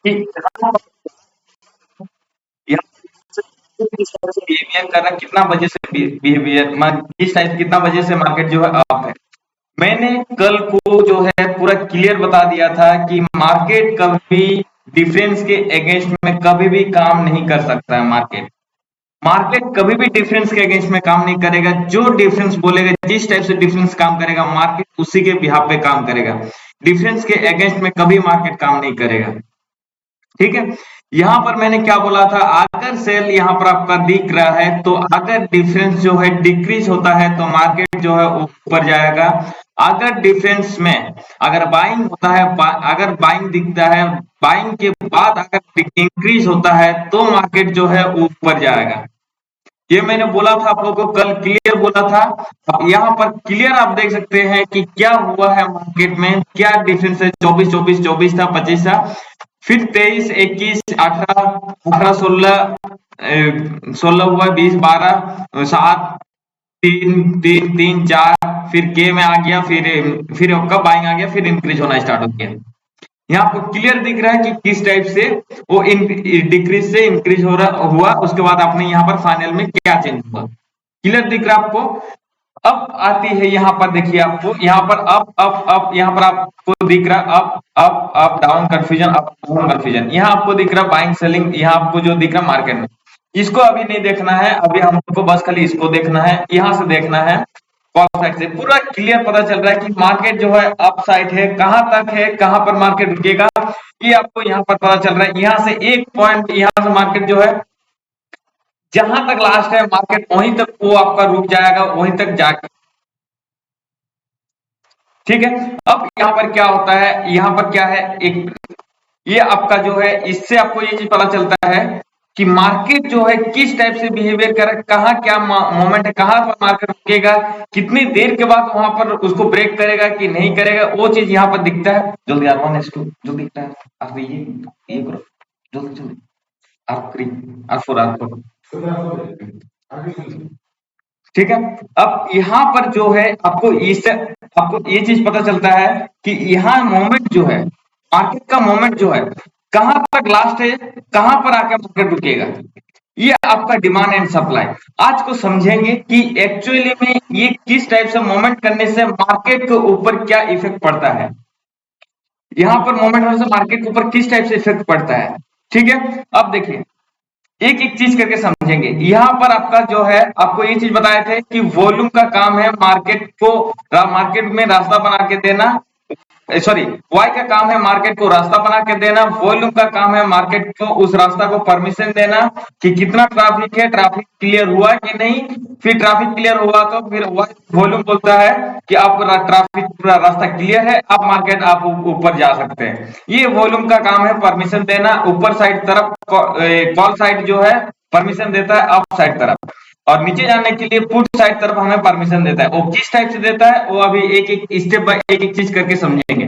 कि बिहेवियर कर रहा है, कितना बजे से बिहेवियर किस टाइप, कितना बजे से मार्केट जो है अप है। मैंने कल को जो है पूरा क्लियर बता दिया था कि मार्केट कभी डिफरेंस के अगेंस्ट में कभी भी काम नहीं कर सकता है। मार्केट मार्केट कभी भी डिफरेंस के अगेंस्ट में काम नहीं करेगा। जो डिफरेंस बोलेगा, जिस टाइप से डिफरेंस काम करेगा, मार्केट उसी के बिहाफ पे काम करेगा। डिफरेंस के अगेंस्ट में कभी मार्केट काम नहीं करेगा। ठीक है। यहाँ पर मैंने क्या बोला था, अगर सेल यहाँ पर आपका दिख रहा है तो अगर डिफरेंस जो है डिक्रीज होता है तो मार्केट जो है ऊपर जाएगा। अगर डिफरेंस में अगर बाइंग होता है, अगर बाइंग दिखता है, बाइंग के बाद अगर इंक्रीज होता है तो मार्केट जो है ऊपर जाएगा। ये मैंने बोला था आप लोगों को, कल क्लियर बोला था। अब यहाँ पर क्लियर आप देख सकते हैं कि क्या हुआ है मार्केट में, क्या डिफरेंस है। 24 24 24 था, 25 था, फिर 23 21 18 18 16 16 हुआ, 20 12 7 3 3 3 4, फिर के में आ गया, फिर आपका बाइंग आ गया, फिर इंक्रीज होना स्टार्ट हो गया। यहाँ आपको क्लियर दिख रहा है कि किस टाइप से वो डिक्रीज से इंक्रीज हो रहा हुआ, उसके बाद आपने यहाँ पर फाइनल में क्या चेंज हुआ, क्लियर दिख रहा है आपको। अब आती है यहाँ पर, देखिए आपको यहाँ पर अप यहाँ पर आपको दिख रहा up up up down confusion, up down confusion. यहाँ आपको दिख रहा बाइंग सेलिंग, यहाँ आपको जो दिख रहा मार्केट में। इसको अभी नहीं देखना है, अभी हमको बस खाली इसको देखना है, यहाँ से देखना है। कॉल साइड से पूरा क्लियर पता चल रहा है कि मार्केट जो है अप साइड है, कहां तक है, कहां पर मार्केट रुकेगा, ये आपको यहाँ पर पता चल रहा है। यहाँ से एक पॉइंट, यहाँ से मार्केट जो है जहां तक लास्ट है मार्केट, वहीं तक वो आपका रुक जाएगा, वहीं तक जाके। ठीक है। अब यहाँ पर क्या होता है, यहाँ पर क्या है, एक ये आपका जो है, इससे आपको ये चीज पता चलता है कि मार्केट जो है किस टाइप से बिहेवियर कर रहा है, कहाँ क्या मोमेंट है, कहाँ पर मार्केट रुकेगा, कितनी देर के बाद वहां पर उसको ब्रेक करेगा कि नहीं करेगा, वो चीज यहाँ पर दिखता है। जल्दी आर वन एस टू जो दिखता है, आर ये करो जल्दी जल्दी, R three R four R four. ठीक है। अब यहाँ पर जो है आपको इससे आपको ये चीज पता चलता है कि यहाँ मोमेंट जो है, मार्केट का मोमेंट जो है कहां तक लास्ट है, कहां पर आकर मार्केट रुकेगा। ये आपका डिमांड एंड सप्लाई। आज को समझेंगे कि एक्चुअली में ये किस टाइप से मोमेंट करने से मार्केट के ऊपर क्या इफेक्ट पड़ता है, यहाँ पर मोमेंट होने से मार्केट के ऊपर किस टाइप से इफेक्ट पड़ता है। ठीक है। अब देखिए एक एक चीज करके समझेंगे। यहाँ पर आपका जो है, आपको ये चीज बताए थे कि वॉल्यूम का काम है मार्केट को, मार्केट में रास्ता बना के देना। सॉरी, वाई का काम है मार्केट को रास्ता बना के देना, वॉल्यूम का काम है मार्केट को उस रास्ता को परमिशन देना कि कितना ट्रैफिक है, ट्रैफिक क्लियर हुआ कि नहीं। फिर ट्रैफिक क्लियर हुआ तो फिर वॉल्यूम बोलता है कि आप ट्रैफिक पूरा रास्ता क्लियर है, आप मार्केट आप ऊपर जा सकते हैं। ये वॉल्यूम का काम है परमिशन देना। ऊपर साइड तरफ कॉल साइड जो है परमिशन देता है अप साइड तरफ, और नीचे जाने के लिए पुट साइड तरफ हमें परमिशन देता है। वो किस टाइप से देता है वो अभी एक एक स्टेप बाय एक एक चीज करके समझेंगे।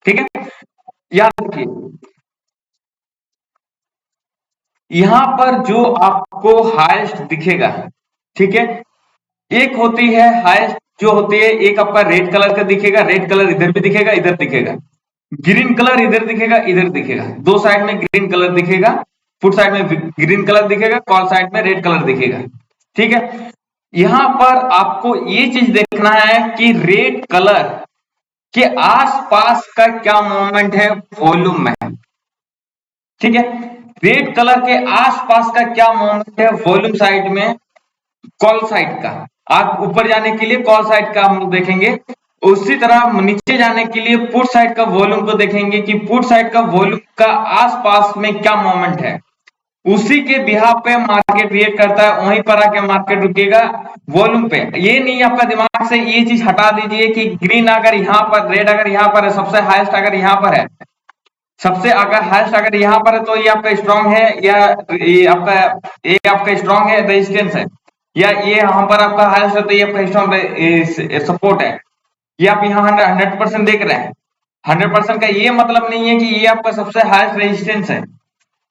ठीक है। याद रखिए यहां पर जो आपको हाईएस्ट दिखेगा, ठीक है, एक होती है हाईएस्ट जो होती है, एक आपका रेड कलर का दिखेगा, रेड कलर इधर भी दिखेगा, इधर दिखेगा, ग्रीन कलर इधर दिखेगा, इधर दिखेगा, दो साइड में ग्रीन कलर दिखेगा, पुट साइड में ग्रीन कलर दिखेगा, कॉल साइड में रेड कलर दिखेगा। ठीक है। यहां पर आपको ये चीज देखना है कि रेड कलर के आसपास का क्या मूवमेंट है वॉल्यूम में। ठीक है। रेड कलर के आसपास का क्या मूवमेंट है वॉल्यूम साइड में, कॉल साइड का। आप ऊपर जाने के लिए कॉल साइड का हम लोग देखेंगे, उसी तरह नीचे जाने के लिए पुट साइड का वॉल्यूम को देखेंगे कि पुट साइड का वॉल्यूम का आसपास में क्या मोमेंट है। उसी के बिहाफ पे मार्केट रिएक्ट करता है, वहीं पर आके मार्केट रुकेगा वॉल्यूम पे। ये नहीं आपका दिमाग से ये चीज हटा दीजिए कि ग्रीन अगर यहाँ पर, रेड अगर यहाँ पर है, सबसे हाईएस्ट अगर यहाँ पर है, सबसे अगर हाईएस्ट अगर यहाँ पर है तो ये आपका स्ट्रांग है, या ये आपका स्ट्रांग है रेजिस्टेंस है, या ये यहाँ पर आपका हाईएस्ट है तो ये आपका स्ट्रांग सपोर्ट है। ये आप यहाँ 100% देख रहे हैं। 100% का ये मतलब नहीं है कि ये आपका सबसे हाईएस्ट रेजिस्टेंस है।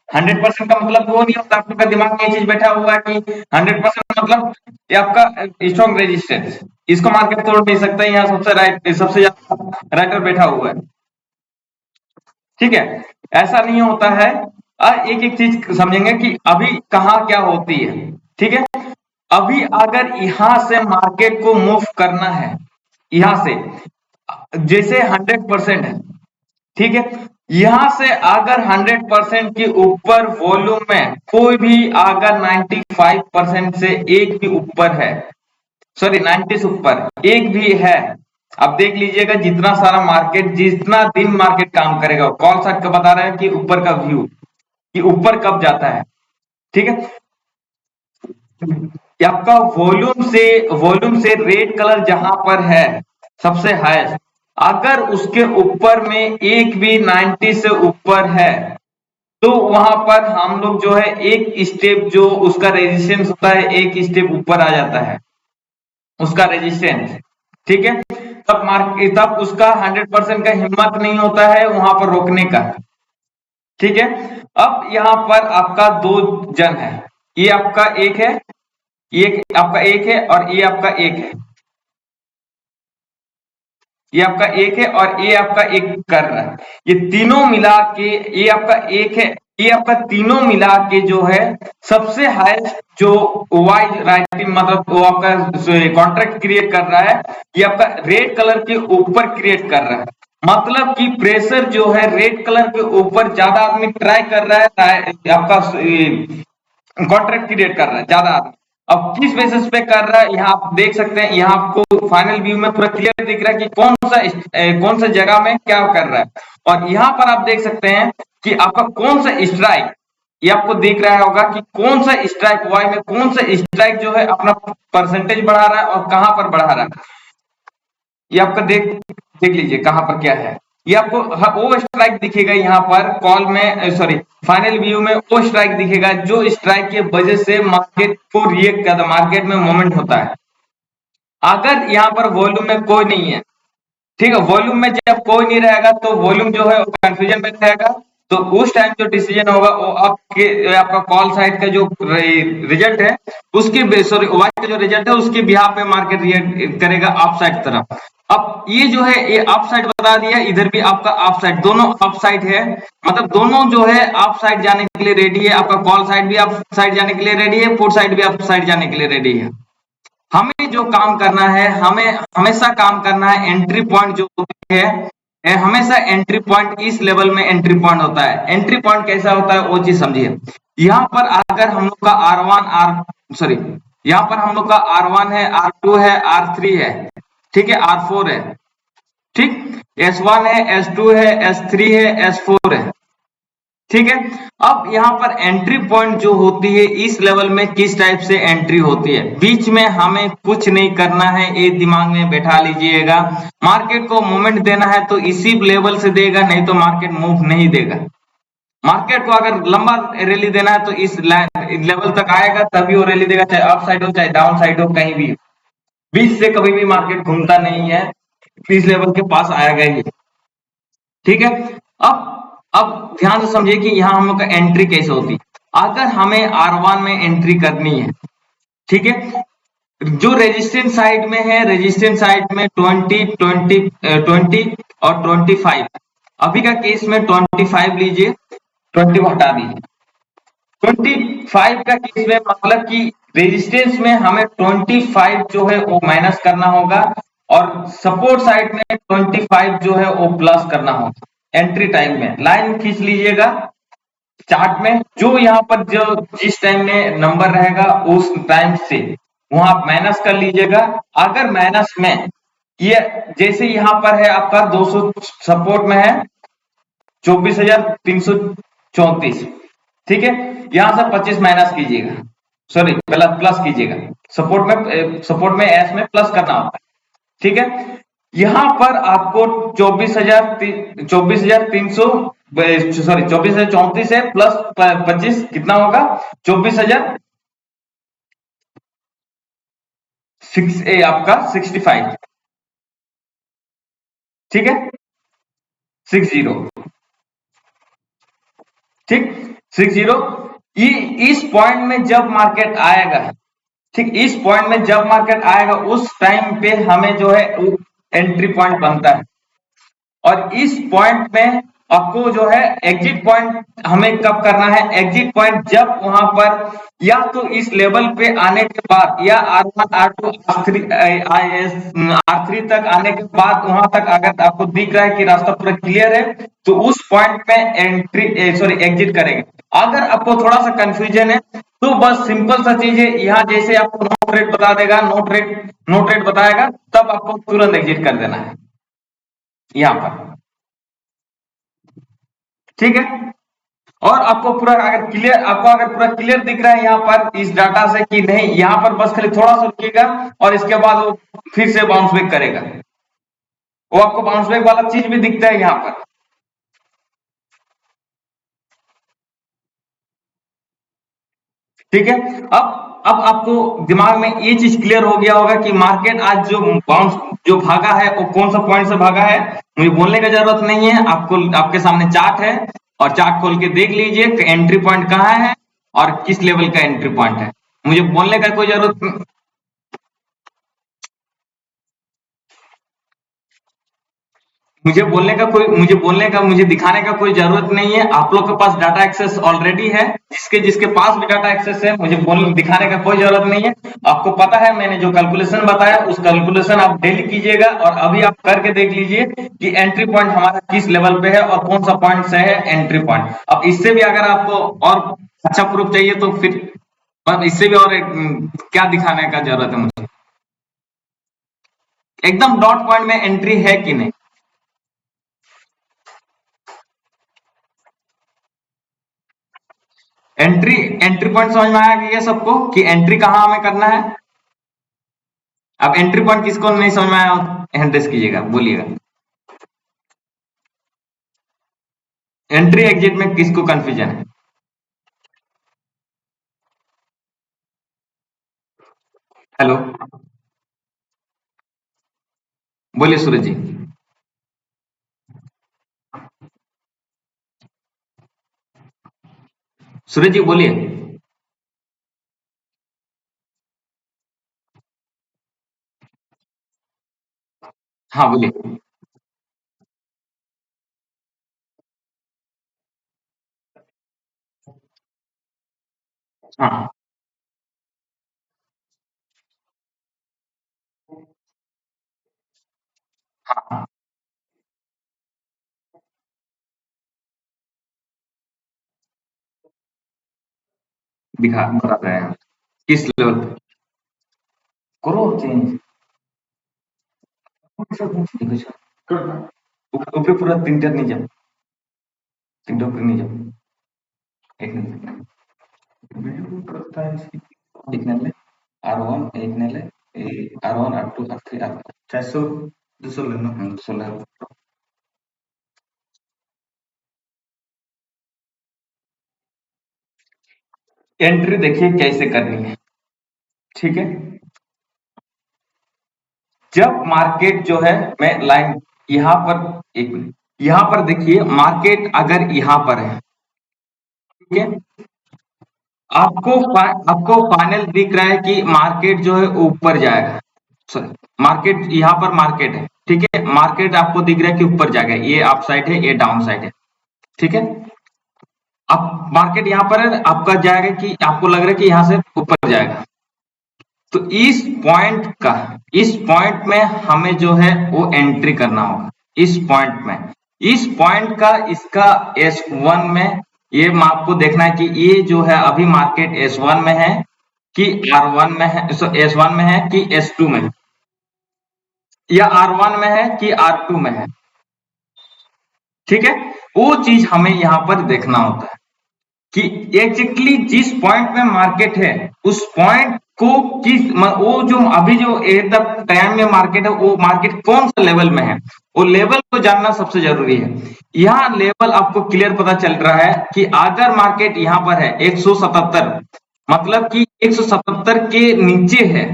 100% का मतलब वो नहीं होता, आपका दिमाग में ये चीज बैठा हुआ है कि 100% मतलब ये आपका स्ट्रॉन्ग रेजिस्टेंस, इसको मार्केट तोड़ नहीं सकता। यहाँ सबसे राइट, सबसे ज्यादा राइटर बैठा हुआ है। ठीक है। ऐसा नहीं होता है। एक एक चीज समझेंगे कि अभी कहाँ क्या होती है। ठीक है, अभी अगर यहां से मार्केट को मूव करना है, यहां से जैसे 100% है, ठीक है, यहां से अगर 100% के ऊपर वॉल्यूम में कोई भी अगर 95% से एक भी ऊपर है, सॉरी 90 से ऊपर एक भी है, अब देख लीजिएगा जितना सारा मार्केट, जितना दिन मार्केट काम करेगा, कौन सा बता रहा है कि ऊपर का व्यू, कि ऊपर कब जाता है। ठीक है, आपका वॉल्यूम से रेड कलर जहां पर है सबसे हाईएस्ट, अगर उसके ऊपर में एक भी 90 से ऊपर है, तो वहां पर हम लोग जो है एक स्टेप जो उसका रेजिस्टेंस होता है, एक स्टेप ऊपर आ जाता है उसका रेजिस्टेंस। ठीक है, तब उसका 100% का हिम्मत नहीं होता है वहां पर रोकने का। ठीक है, अब यहाँ पर आपका दो जन है, ये आपका एक है, ये आपका एक है और ये आपका एक है, ये आपका एक है और ये आपका एक कर रहा है, ये तीनों मिला के, ये आपका एक है, ये आपका तीनों मिला के जो है सबसे हाईएस्ट जो वाई राइटिंग मतलब वो आपका कॉन्ट्रैक्ट क्रिएट कर रहा है, ये आपका रेड कलर के ऊपर क्रिएट कर रहा है। मतलब कि प्रेशर जो है रेड कलर के ऊपर ज्यादा आदमी ट्राई कर रहा है, आपका कॉन्ट्रैक्ट क्रिएट कर रहा है ज्यादा आदमी। अब किस बेसिस पे कर रहा है, यहाँ आप देख सकते हैं, यहाँ आपको फाइनल व्यू में पूरा क्लियर दिख रहा है कि कौन सा जगह में क्या कर रहा है। और यहाँ पर आप देख सकते हैं कि आपका कौन सा स्ट्राइक, ये आपको दिख रहा होगा कि कौन सा स्ट्राइक वाई में कौन सा स्ट्राइक जो है अपना परसेंटेज बढ़ा रहा है और कहां पर बढ़ा रहा है। ये आपका देख देख लीजिए कहां पर क्या है। ये आपको वो स्ट्राइक दिखेगा यहाँ पर कॉल में, सॉरी फाइनल व्यू में वो स्ट्राइक दिखेगा जो स्ट्राइक के वजह से मार्केट को रिएक्ट करता, मार्केट में मोमेंट होता है। अगर यहाँ पर वॉल्यूम में कोई नहीं है, ठीक है, वॉल्यूम में जब कोई नहीं रहेगा तो वॉल्यूम जो है वो कंफ्यूजन में रहेगा, तो उस टाइम जो डिसीजन होगा वो आपका कॉल साइड का जो रिजल्ट है उसके, सॉरी वाई का जो रिजल्ट है उसके बिहाफ पे मार्केट रिएक्ट करेगा अप साइड तरफ। अब ये जो है ये अप साइड बता दिया, इधर भी आपका अप साइड, दोनों अप साइड है, मतलब दोनों जो है अप साइड जाने के लिए रेडी है, आपका कॉल साइड भी अप साइड जाने के लिए रेडी है, पुट साइड भी अप साइड जाने के लिए रेडी है। हमें जो काम करना है, हमें हमेशा काम करना है एंट्री पॉइंट जो है, हमेशा एंट्री पॉइंट इस लेवल में एंट्री पॉइंट होता है। एंट्री पॉइंट कैसा होता है वो चीज समझिए। यहाँ पर अगर हम लोग का R1 आर सॉरी यहाँ पर हम लोग का R1 है, R2 है, R3 है, ठीक है, R4 है, ठीक, S1 है, S2 है, S3 है, S4 है, ठीक है। अब यहाँ पर एंट्री पॉइंट जो होती है इस लेवल में किस टाइप से एंट्री होती है, बीच में हमें कुछ नहीं करना है, ये दिमाग में बैठा लीजिएगा। मार्केट को मूवमेंट देना है तो इसी लेवल से देगा, नहीं तो मार्केट मूव नहीं देगा। मार्केट को अगर लंबा रैली देना है तो इस लेवल तक आएगा तभी वो रैली देगा, चाहे अप साइड हो चाहे डाउन साइड हो, कहीं भी। बीच से कभी भी मार्केट घूमता नहीं है, इस लेवल के पास आएगा ही, ठीक है। अब ध्यान से समझिए कि यहाँ हम लोग का एंट्री कैसे होती है। अगर हमें R1 में एंट्री करनी है, ठीक है, जो रेजिस्टेंस साइड में है, रेजिस्टेंस साइड में 20 और 25, अभी का केस में 25 लीजिए, 20 को हटा दीजिए। 25 का केस में मतलब कि रेजिस्टेंस में हमें 25 जो है वो माइनस करना होगा और सपोर्ट साइड में 25 जो है वो प्लस करना होगा। एंट्री टाइम में लाइन खींच लीजिएगा चार्ट में, जो यहाँ पर जो जिस टाइम में नंबर रहेगा उस टाइम से वहां आप माइनस कर लीजिएगा। अगर माइनस में ये जैसे यहाँ पर है आपका 200 सपोर्ट में है 24,334, ठीक है, यहां से 25 माइनस कीजिएगा, सॉरी प्लस कीजिएगा, सपोर्ट में एस में प्लस करना होता है, ठीक है। यहां पर आपको 24,300 सॉरी 24,034 है प्लस 25 कितना होगा, 24,000 आपका 65, ठीक है, 60, ठीक, 60। इस पॉइंट में जब मार्केट आएगा, ठीक, इस पॉइंट में जब मार्केट आएगा उस टाइम पे हमें जो है एंट्री पॉइंट बनता है। और इस पॉइंट में आपको जो है एग्जिट पॉइंट हमें कब करना है, एग्जिट पॉइंट जब वहां पर या तो इस लेवल पे आने के बाद या R1 R2 R3 R3 तक आने के बाद वहां तक अगर आपको दिख रहा है कि रास्ता पूरा क्लियर है तो उस पॉइंट पे एंट्री सॉरी एग्जिट करेंगे। अगर आपको थोड़ा सा कंफ्यूजन है तो बस सिंपल सा चीज है, यहाँ जैसे आपको नो ट्रेड बता देगा, नो ट्रेड बताएगा, तब आपको तुरंत एग्जिट कर देना है यहाँ पर। ठीक है, और आपको पूरा अगर पूरा क्लियर दिख रहा है यहाँ पर इस डाटा से कि नहीं, यहाँ पर बस खाली थोड़ा सा रुकिएगा और इसके बाद वो फिर से बाउंस बैक करेगा। वो आपको बाउंस बैक वाला चीज भी दिखता है यहाँ पर। ठीक है, अब आपको दिमाग में ये चीज क्लियर हो गया होगा कि मार्केट आज जो भागा है वो कौन सा पॉइंट से भागा है। मुझे बोलने की जरूरत नहीं है, आपको आपके सामने चार्ट है और चार्ट खोल के देख लीजिए कि एंट्री पॉइंट कहाँ है और किस लेवल का एंट्री पॉइंट है। मुझे बोलने का कोई जरूरत मुझे दिखाने का कोई जरूरत नहीं है। आप लोग के पास डाटा एक्सेस ऑलरेडी है, जिसके जिसके पास भी डाटा एक्सेस है मुझे दिखाने का कोई जरूरत नहीं है। आपको पता है मैंने जो कैलकुलेशन बताया उस कैलकुलेशन आप डेली कीजिएगा और अभी आप करके देख लीजिए कि एंट्री पॉइंट हमारा किस लेवल पे है और कौन सा पॉइंट से है एंट्री पॉइंट। अब इससे भी अगर आपको और अच्छा प्रूफ चाहिए तो फिर इससे भी और क्या दिखाने का जरूरत है मुझे, एकदम डॉट पॉइंट में एंट्री है कि नहीं। एंट्री एंट्री पॉइंट समझ में आया कि ये सबको कि एंट्री कहाँ हमें करना है। अब एंट्री पॉइंट किसको नहीं समझ में आया हैंड रेस कीजिएगा, बोलिएगा। एंट्री एग्जिट में किसको कंफ्यूजन है। हेलो, बोलिए सूरज जी। सूरज जी बोलिए। हाँ बोलिए। हाँ हाँ, दिखा बता रहे हैं किस लेवल पे करो चेंज। ऊपर पूरा तीन नहीं जाओ, तीन ऊपर नहीं जाओ, एक मिनट वीडियो करता है इसकी। एक ले R1 एक ले R1 R2 R3 R4 400 200 लेना, 200 ले। एंट्री देखिए कैसे करनी है। ठीक है, जब मार्केट जो है मैं लाइन यहां पर, एक मिनट, यहां पर देखिए मार्केट अगर यहां पर है, ठीक है, आपको फाइनल दिख रहा है कि मार्केट जो है ऊपर जाएगा। सॉरी, मार्केट यहां पर मार्केट है, ठीक है, मार्केट आपको दिख रहा है कि ऊपर जाएगा, ये अप साइड है ये डाउन साइड है। ठीक है, अब मार्केट यहां पर है, आपका जाएगा कि आपको लग रहा है कि यहां से ऊपर जाएगा। तो इस पॉइंट में हमें जो है वो एंट्री करना होगा। इस पॉइंट का इसका S1 में ये आपको देखना है कि ये जो है अभी मार्केट S1 में है कि R1 में है, S1 में है कि S2 में है, या R1 में है कि R2 में है। ठीक है, वो चीज हमें यहाँ पर देखना होता है कि एग्जैक्टली जिस पॉइंट में मार्केट है उस पॉइंट को वो जो अभी जो तक टाइम में मार्केट है वो मार्केट कौन सा लेवल में है, वो लेवल को जानना सबसे जरूरी है। यहाँ लेवल आपको क्लियर पता चल रहा है कि अगर मार्केट यहाँ पर है 177, मतलब कि 177 के नीचे है,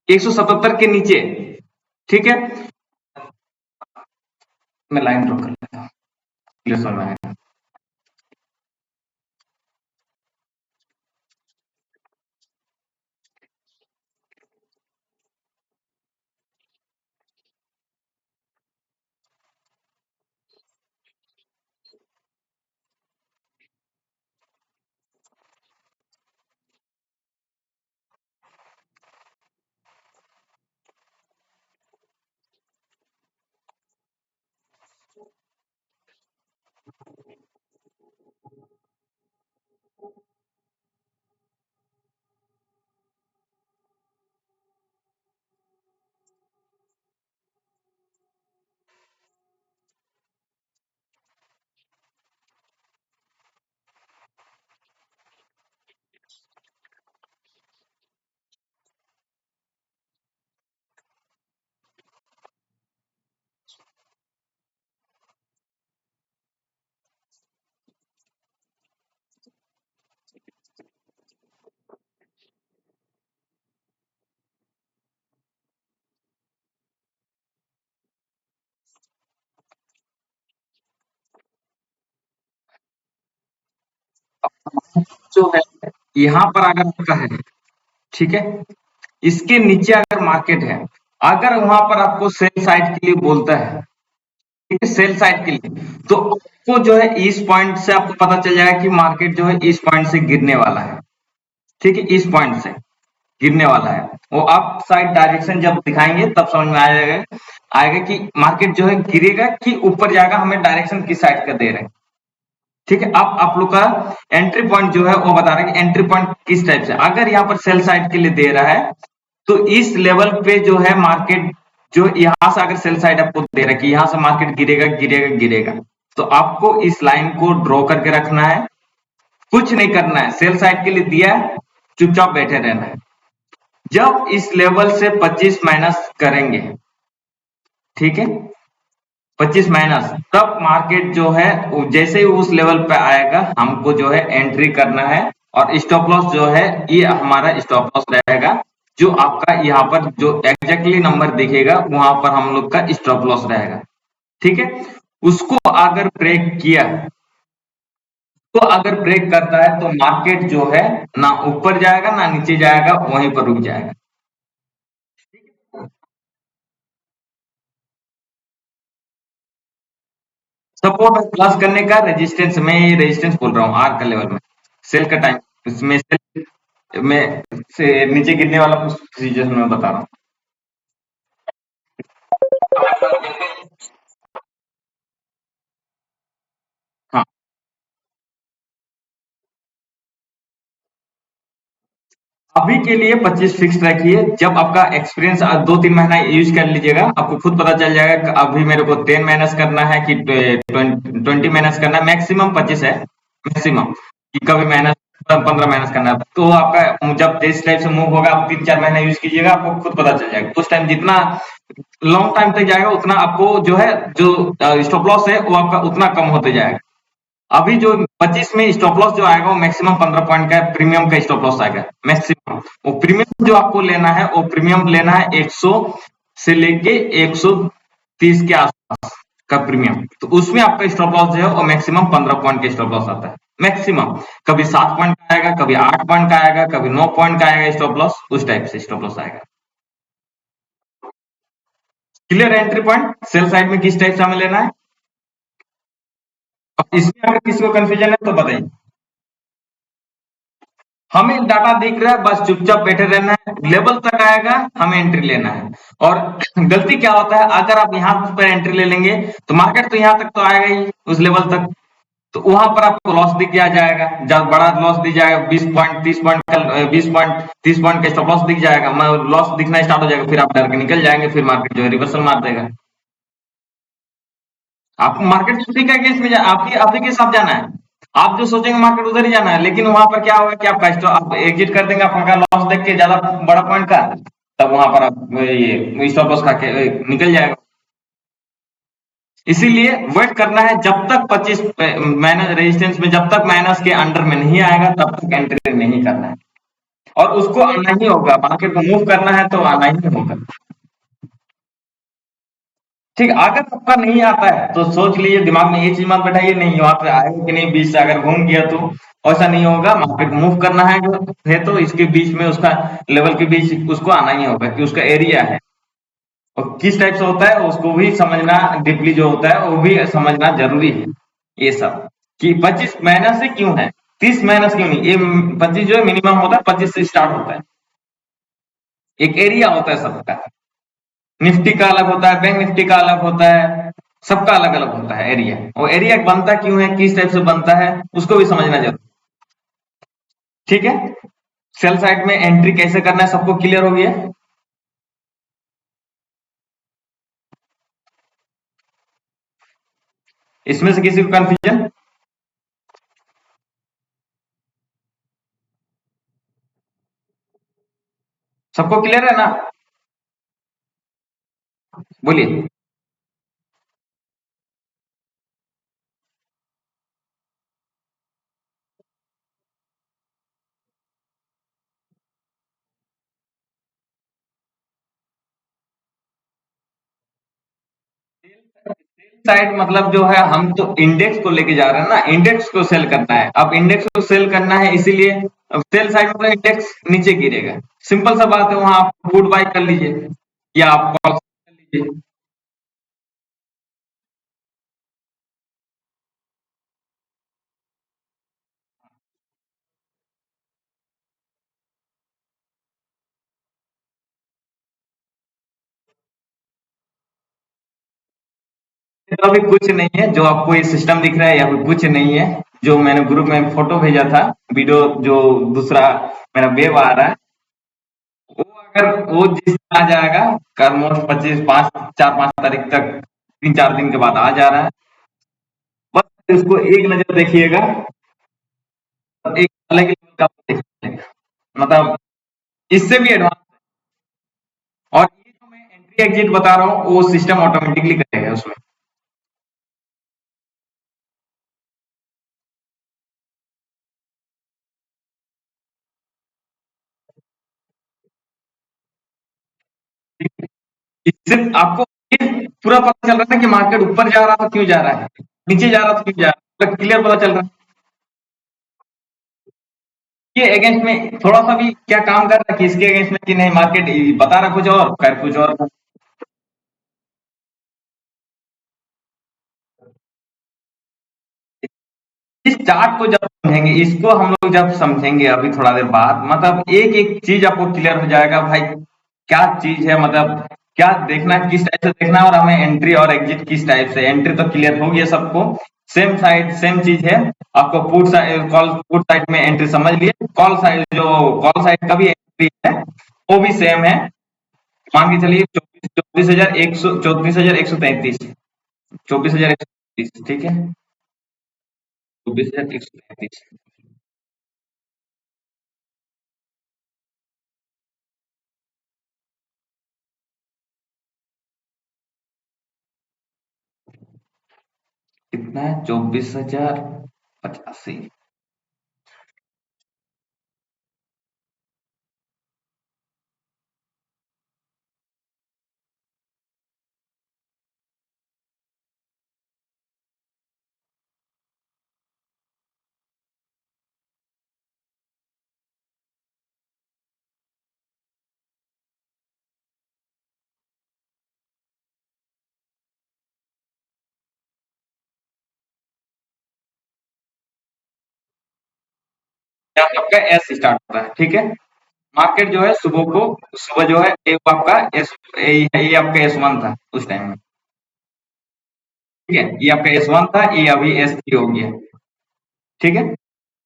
177 के नीचे। ठीक है, मैं लाइन ड्रॉ कर लेता हूँ, क्लियर समझ में आएगा। जो है यहाँ पर अगर आपका है, ठीक है, इसके नीचे अगर मार्केट है, अगर वहां पर आपको सेल साइड के लिए बोलता है, ठीक है, सेल साइड के लिए, तो आपको जो है इस पॉइंट से आपको पता चल जाएगा कि मार्केट जो है इस पॉइंट से गिरने वाला है, ठीक है, इस पॉइंट से गिरने वाला है। वो अप साइड डायरेक्शन जब दिखाएंगे तब समझ में आ जाएगा, आएगा कि मार्केट जो है गिरेगा कि ऊपर जाएगा, हमें डायरेक्शन किस साइड का दे रहे हैं। ठीक है, अब आप लोग का एंट्री पॉइंट जो है वो बता रहा है कि एंट्री पॉइंट किस टाइप से, अगर यहाँ पर सेल साइड के लिए दे रहा है तो इस लेवल पे जो है मार्केट, जो यहाँ से अगर सेल साइड आपको दे रहा है कि यहाँ से मार्केट गिरेगा गिरेगा गिरेगा, तो आपको इस लाइन को ड्रॉ करके रखना है, कुछ नहीं करना है, सेल साइड के लिए दिया है, चुपचाप बैठे रहना है। जब इस लेवल से 25 माइनस करेंगे, ठीक है, 25 माइनस, तब मार्केट जो है जैसे ही उस लेवल पे आएगा हमको जो है एंट्री करना है, और स्टॉप लॉस जो है ये हमारा स्टॉप लॉस रहेगा, जो आपका यहाँ पर जो एग्जैक्टली नंबर दिखेगा वहां पर हम लोग का स्टॉप लॉस रहेगा, ठीक है। उसको अगर ब्रेक किया, तो अगर ब्रेक करता है तो मार्केट जो है ना ऊपर जाएगा ना नीचे जाएगा, वहीं पर रुक जाएगा। सपोर्ट और क्लास करने का रेजिस्टेंस, मैं ये रेजिस्टेंस बोल रहा हूँ आर का लेवल में, सेल का टाइम, इसमें सेल में से नीचे गिरने वाला कुछ सिचुएशन में बता रहा हूँ। हाँ, अभी के लिए 25 फिक्स रखिए, जब आपका एक्सपीरियंस 2-3 महीना यूज कर लीजिएगा, आपको खुद पता चल जाएगा कि अभी मेरे को 10 माइनस करना है कि 20 माइनस करना है, मैक्सिमम 25 है, मैक्सिमम, कि कभी माइनस 15 माइनस करना है, तो आपका जब इस टाइप से मूव होगा आप 3-4 महीना यूज कीजिएगा, आपको खुद पता चल जाएगा, उस टाइम जितना लॉन्ग टाइम तक जाएगा उतना आपको जो है जो स्टॉप लॉस है वो आपका उतना कम होते जाएगा। अभी जो 25 में स्टॉप लॉस जो आएगा वो मैक्सिमम 15 पॉइंट का है, प्रीमियम का स्टॉप लॉस आएगा मैक्सिमम। वो प्रीमियम जो आपको लेना है वो प्रीमियम लेना है 100 से लेके 130 के आसपास का प्रीमियम, तो उसमें आपका स्टॉप लॉस जो है वो मैक्सिमम 15 पॉइंट का स्टॉप लॉस आता है मैक्सिमम। कभी 7 पॉइंट का आएगा, कभी 8 पॉइंट का आएगा, कभी 9 पॉइंट का आएगा स्टॉप लॉस, उस टाइप से स्टॉप लॉस आएगा। Clear entry point sell side में किस टाइप से हमें लेना है। अब इसमें अगर किसी को कंफ्यूजन है तो बताइए। हमें डाटा दिख रहा है, बस चुपचाप बैठे रहना है, लेवल तक आएगा हमें एंट्री लेना है। और गलती क्या होता है, अगर आप यहाँ पर एंट्री ले लेंगे तो मार्केट तो यहाँ तक तो आएगा ही उस लेवल तक, तो वहां पर आपको लॉस दिख जाएगा, जब बड़ा लॉस दिख जाएगा 20 पॉइंट 30 पॉइंट का, 20 पॉइंट 30 पॉइंट का स्टॉप लॉस दिख जाएगा, लॉस दिखना स्टार्ट हो जाएगा, फिर आप डर के निकल जाएंगे, फिर मार्केट जो है रिवर्सल मार देगा। आप मार्केट उसी का अगेंस्ट में आपकी आपके के साथ जाना है, आप जो सोचेंगे मार्केट उधर ही जाना है, लेकिन वहां पर क्या होगा कि आपका आप एग्जिट कर देंगे आपका लॉस देख के ज्यादा बड़ा पॉइंट का, तब वहां पर आप ये स्टॉप लॉस खा के निकल जाएगा। इसीलिए वेट करना है जब तक 25 माइनस रेजिस्टेंस में, जब तक माइनस के अंडर में नहीं आएगा तब तक एंट्री नहीं करना है, और उसको आना ही होगा, मार्केट को मूव करना है तो आना ही होगा। ठीक, अगर आपका नहीं आता है तो सोच लीजिए, दिमाग में ये चीज मत बैठाइए नहीं वहां पे आएगा कि नहीं, बीच से अगर घूम गया तो ऐसा नहीं होगा, मार्केट मूव करना है जो है तो इसके बीच में उसका लेवल के बीच उसको आना ही होगा कि उसका एरिया है, और किस टाइप से होता है उसको भी समझना, डीपली जो होता है वो भी समझना जरूरी है। ये सब कि 25 माइनस से क्यों है, 30 माइनस क्यों नहीं, ये 25 जो है मिनिमम होता है, 25 से स्टार्ट होता है, एक एरिया होता है सबका, निफ्टी का अलग होता है, बैंक निफ्टी का अलग होता है, सबका अलग अलग होता है एरिया, और एरिया बनता क्यों है, किस टाइप से बनता है, उसको भी समझना जरूरी। ठीक है, सेल साइड में एंट्री कैसे करना है सबको क्लियर हो गया। इसमें से किसी को कंफ्यूजन, सबको क्लियर है ना, बोलिए। साइड मतलब जो है हम तो इंडेक्स को लेके जा रहे हैं ना, इंडेक्स को सेल करना है। अब इंडेक्स को सेल करना है इसीलिए अब सेल साइड मतलब इंडेक्स नीचे गिरेगा। सिंपल सा बात है, वहां आप पुट बाय कर लीजिए या आप कॉल कर लीजिए। तो अभी कुछ नहीं है जो आपको ये सिस्टम दिख रहा है, या फिर कुछ नहीं है जो मैंने ग्रुप में फोटो भेजा था, वीडियो जो दूसरा मेरा वेब आ रहा है, वो अगर वो जिस दिन आ जाएगा, ऑलमोस्ट 4-5 तारीख तक, 3-4 दिन के बाद आ जा रहा है। बस इसको एक नजर देखिएगा, और एक अलग ही लेवल का आपको दिखने लगेगा। मतलब इससे भी एडवांस। और ये जो मैं एंट्री एग्जिट बता रहा हूँ वो सिस्टम ऑटोमेटिकली करेगा उसमें। इससे आपको ये पूरा पता चल रहा है कि मार्केट ऊपर जा रहा था क्यों जा रहा है, नीचे जा रहा था क्यों जा रहा है, क्लियर पता चल रहा है। ये अगेंस्ट में थोड़ा सा भी क्या काम कर रहा है कि इसके अगेंस्ट में कि नहीं, मार्केट बता रहा कुछ और कर कुछ और। इस चार्ट को जब समझेंगे, इसको हम लोग जब समझेंगे अभी थोड़ा देर बाद, मतलब एक एक चीज आपको क्लियर हो जाएगा भाई, क्या चीज है, मतलब क्या देखना है, किस टाइप से देखना है, और हमें एंट्री और एग्जिट किस टाइप से। एंट्री तो क्लियर हो गया सबको, सेम साइड सेम चीज है। आपको put side, call put side में एंट्री समझ लिए, कॉल साइड जो कॉल साइड का भी एंट्री है वो भी सेम है। मान के चलिए 24,133, 24,133, ठीक है, 24,133। कितना है? 24,085। आपका एस स्टार्ट होता है, ठीक है। मार्केट जो है सुबह को, सुबह जो है ये आपका एस, ये आपका S1 था उस टाइम में, ठीक है, ये आपका S1 था, ये अभी S3 हो गया, ठीक है।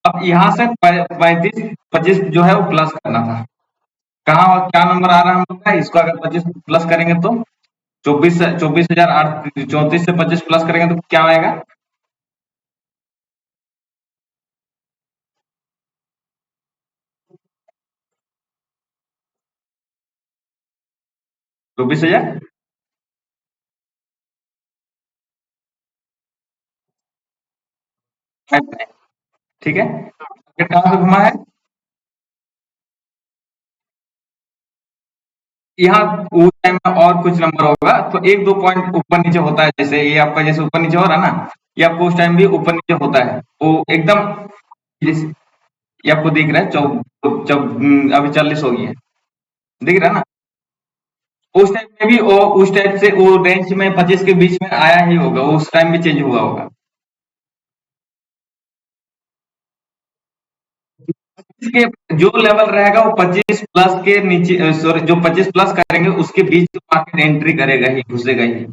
अब यहाँ से 35-25 जो है वो प्लस करना था। कहाँ क्या नंबर आ रहा है हम लोग का, इसको अगर 25 प्लस करेंगे तो 24,008, 34 से 25 प्लस करेंगे तो क्या आएगा? 24,000, ठीक है। मार्केट कहाँ से घुमा है? यहाँ उस टाइम में और कुछ नंबर होगा तो एक दो पॉइंट ऊपर नीचे होता है, जैसे ये आपका जैसे ऊपर नीचे हो रहा है ना, ये आपको उस टाइम भी ऊपर नीचे होता है वो एकदम। ये आपको दिख रहा है अभी 40 हो गई है, दिख रहा है ना। उस टाइम में भी वो उस टाइप से वो रेंज में 25 के बीच में आया ही होगा, उस टाइम भी चेंज हुआ होगा। इसके जो लेवल रहेगा वो 25 प्लस के नीचे, सॉरी, जो 25 प्लस करेंगे उसके बीच तो मार्केट एंट्री करेगा ही, घुसेगा ही,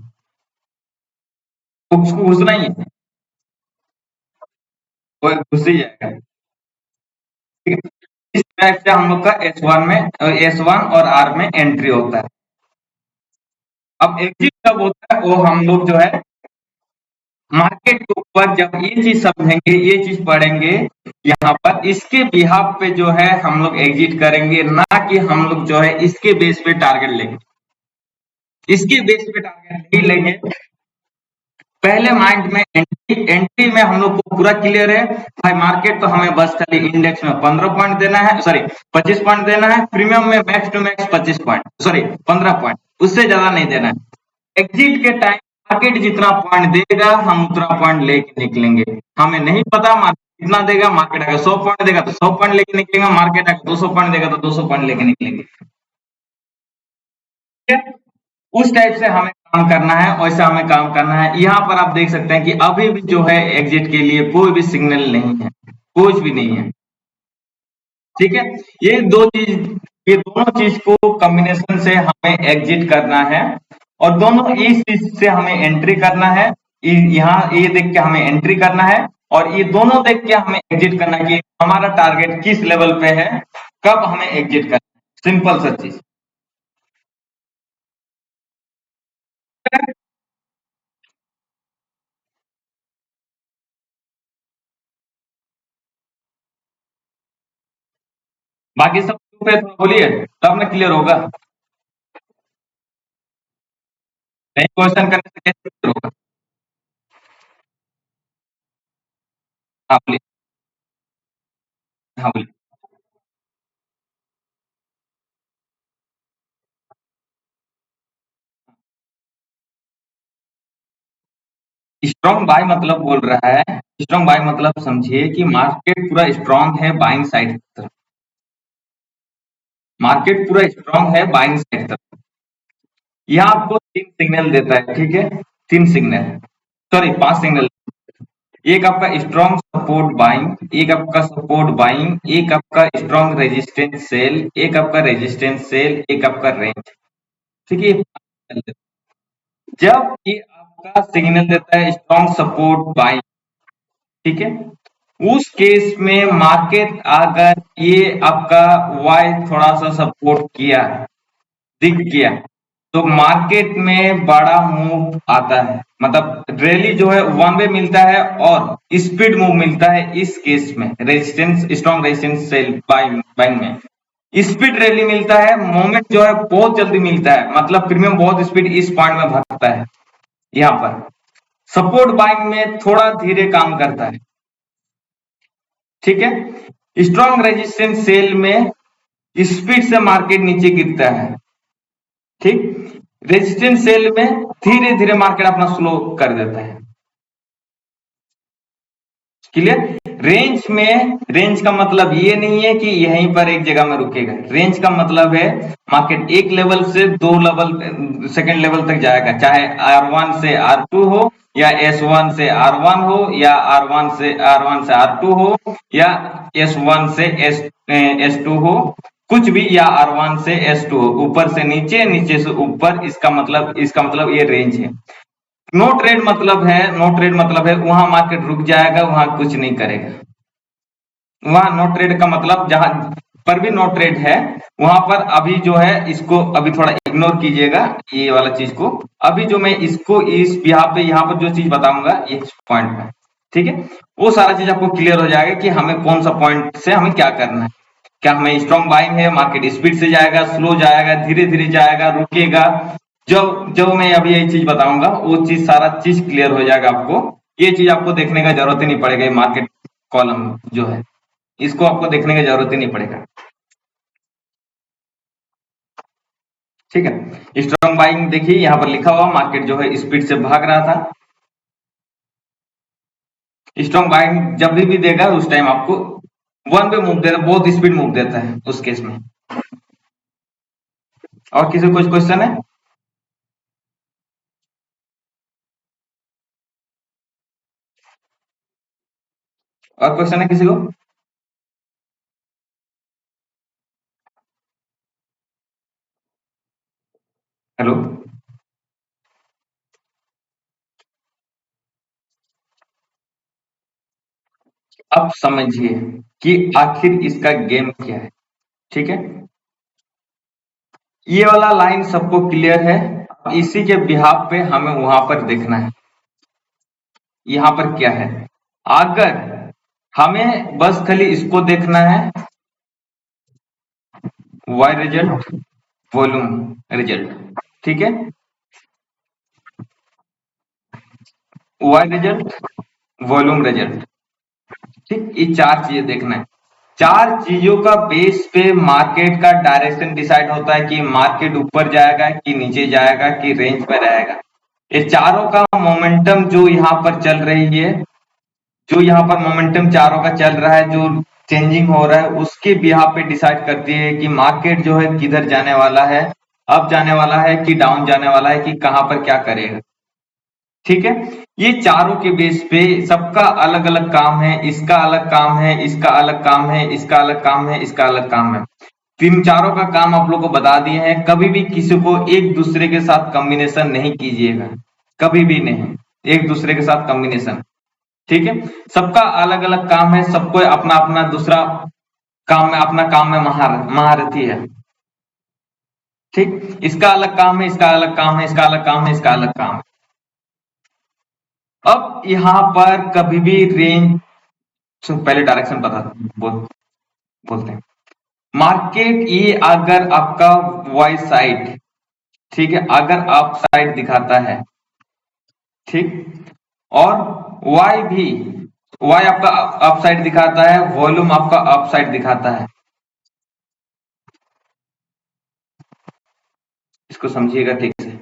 उसको घुसना ही है, वो घुस ही जाएगा, ठीक है। इस टाइप से हम लोग का S1 और R में एंट्री होता है। अब एग्जिट कब होता है, वो हम लोग जो है मार्केट के ऊपर जब ये चीज समझेंगे, ये चीज पढ़ेंगे, यहाँ पर इसके बिहाफ पे जो है हम लोग एग्जिट करेंगे, ना कि हम लोग जो है इसके बेस पे टारगेट लेंगे। इसके बेस पे टारगेट नहीं लेंगे। पहले माइंड में एंट्री, एंट्री में हम लोग को पूरा क्लियर है भाई, मार्केट तो हमें बस खाली इंडेक्स में 15 पॉइंट देना है, सॉरी 25 पॉइंट देना है, प्रीमियम में max to max 25 point, sorry 15 point, उससे ज्यादा नहीं देना है। एग्जिट के टाइम मार्केट जितना पॉइंट देगा हम उतना पॉइंट लेके निकलेंगे। हमें नहीं पता मार्केट कितना देगा, मार्केट अगर 100 पॉइंट देगा तो 100 पॉइंट लेके निकलेंगे, मार्केट अगर 200 पॉइंट देगा तो 200 पॉइंट लेके निकलेंगे। ठीक है? उस टाइप से हमें काम करना है, वैसा हमें काम करना है। यहाँ पर आप देख सकते हैं कि अभी भी जो है एग्जिट के लिए कोई भी सिग्नल नहीं है, कुछ भी नहीं है। ठीक है, ये दोनों चीज को कॉम्बिनेशन से हमें एग्जिट करना है, और दोनों इस चीज से हमें एंट्री करना है। यहाँ ये देख के हमें एंट्री करना है, और ये दोनों देख के हमें एग्जिट करना है कि हमारा टारगेट किस लेवल पे है, कब हमें एग्जिट करना है। सिंपल सा चीज। बाकी सब पे थोड़ा बोलिए, तब ना क्लियर होगा। नहीं, क्वेश्चन करने से कैसे क्लियर होगा? हाँ बोलिए। हाँ बोलिए। स्ट्रॉन्ग बाय मतलब बोल रहा है, स्ट्रॉन्ग बाय मतलब समझिए कि मार्केट पूरा स्ट्रॉन्ग है बाइंग साइड की तरफ। मार्केट पूरा स्ट्रॉन्ग है बाइंग साइड तरफ। यह आपको तीन सिग्नल देता है, ठीक है? तीन सिग्नल, सॉरी पांच सिग्नल। एक आपका स्ट्रॉन्ग सपोर्ट बाइंग, एक आपका सपोर्ट बाइंग, एक आपका स्ट्रॉन्ग रेजिस्टेंस सेल, एक आपका रेजिस्टेंस सेल, एक आपका रेंज। ठीक है, ये पांच signal देता है। जब ये आपका सिग्नल देता है स्ट्रॉन्ग सपोर्ट बाइंग, ठीक है, उस केस में मार्केट अगर ये आपका वाई थोड़ा सा सपोर्ट किया, दिख गया, तो मार्केट में बड़ा मूव आता है। मतलब रैली जो है वन वे मिलता है और स्पीड मूव मिलता है। इस केस में resistance, strong resistance sell buying buying में स्पीड रैली मिलता है, मोमेंट जो है बहुत जल्दी मिलता है, मतलब प्रीमियम बहुत स्पीड इस पॉइंट में भागता है। यहाँ पर सपोर्ट बाइंग में थोड़ा धीरे काम करता है। ठीक है, स्ट्रॉन्ग रेजिस्टेंस सेल में स्पीड से मार्केट नीचे गिरता है। ठीक, रेजिस्टेंस सेल में धीरे धीरे मार्केट अपना स्लो कर देता है। क्लियर? रेंज में, रेंज का मतलब ये नहीं है कि यहीं पर एक जगह में रुकेगा। रेंज का मतलब है मार्केट एक लेवल से दो लेवल, सेकंड लेवल तक जाएगा, चाहे R1 से R2 हो, या S1 से R1 हो, या R1 से R2 हो, या S1 से S2 हो, कुछ भी, या R1 से S2 हो, ऊपर से नीचे, नीचे से ऊपर। इसका मतलब ये रेंज है। नो ट्रेड मतलब है, नो ट्रेड मतलब है वहां मार्केट रुक जाएगा, वहां कुछ नहीं करेगा। वहां नो ट्रेड का मतलब जहां पर भी नो ट्रेड है, वहां पर अभी जो है, इसको अभी थोड़ा इग्नोर कीजिएगा ये वाला चीज को। अभी जो मैं इसको इस यहाँ पर जो चीज बताऊंगा इस पॉइंट में, ठीक है, वो सारा चीज आपको क्लियर हो जाएगा कि हमें कौन सा पॉइंट से हमें क्या करना है। क्या हमें स्ट्रॉन्ग बाइंग है, मार्केट स्पीड से जाएगा, स्लो जाएगा, धीरे धीरे जाएगा, रुकेगा। जब जब मैं अभी यही चीज बताऊंगा, वो चीज सारा चीज क्लियर हो जाएगा आपको। ये चीज आपको देखने का जरूरत ही नहीं पड़ेगा, ये मार्केट कॉलम जो है, इसको आपको देखने की जरूरत ही नहीं पड़ेगा। ठीक है, स्ट्रॉन्ग बाइंग देखिए यहाँ पर लिखा हुआ, मार्केट जो है स्पीड से भाग रहा था। स्ट्रॉन्ग बाइंग जब भी देगा उस टाइम आपको वन पे मूव देता, बहुत स्पीड मूव देता है उस केस में। और किसी को कुछ क्वेश्चन है? और क्वेश्चन है किसी को? हेलो? अब समझिए कि आखिर इसका गेम क्या है। ठीक है, ये वाला लाइन सबको क्लियर है। इसी के बिहाफ पे हमें वहां पर देखना है, यहाँ पर क्या है। अगर हमें बस खाली इसको देखना है, वाई रिजल्ट, वॉल्यूम रिजल्ट, ठीक है, वाई रिजल्ट, वॉल्यूम रिजल्ट। ठीक, ये चार चीजें देखना है। चार चीजों का बेस पे मार्केट का डायरेक्शन डिसाइड होता है कि मार्केट ऊपर जाएगा कि नीचे जाएगा कि रेंज में रहेगा। ये चारों का मोमेंटम जो यहाँ पर चल रही है, जो यहाँ पर मोमेंटम चारों का चल रहा है, जो चेंजिंग हो रहा है, उसके बिहाफ पे डिसाइड करती है कि मार्केट जो है किधर जाने वाला है, अप जाने वाला है कि डाउन जाने वाला है, कि कहां पर क्या करेगा। ठीक है, ये चारों के बेस पे सबका अलग अलग काम है, इसका अलग काम है, इसका अलग काम है, इसका अलग काम है, इसका अलग काम है। तीन चारों का काम आप लोग को बता दिए हैं। कभी भी किसी को एक दूसरे के साथ कॉम्बिनेशन नहीं कीजिएगा, कभी भी नहीं एक दूसरे के साथ कॉम्बिनेशन। ठीक है, सबका अलग अलग काम है, सबको अपना अपना दूसरा काम में, अपना काम में महारथी है। ठीक, इसका अलग काम है, इसका अलग काम है, इसका अलग काम है, इसका अलग काम है। अब यहां पर कभी भी रेंज, पहले डायरेक्शन बता बोलते हैं। मार्केट ये अगर आपका वाई साइड, ठीक है, अगर अप साइड दिखाता है, ठीक, और वाई भी, वाई आपका अप साइड दिखाता है, वॉल्यूम आपका अप साइड दिखाता है, इसको समझिएगा ठीक से।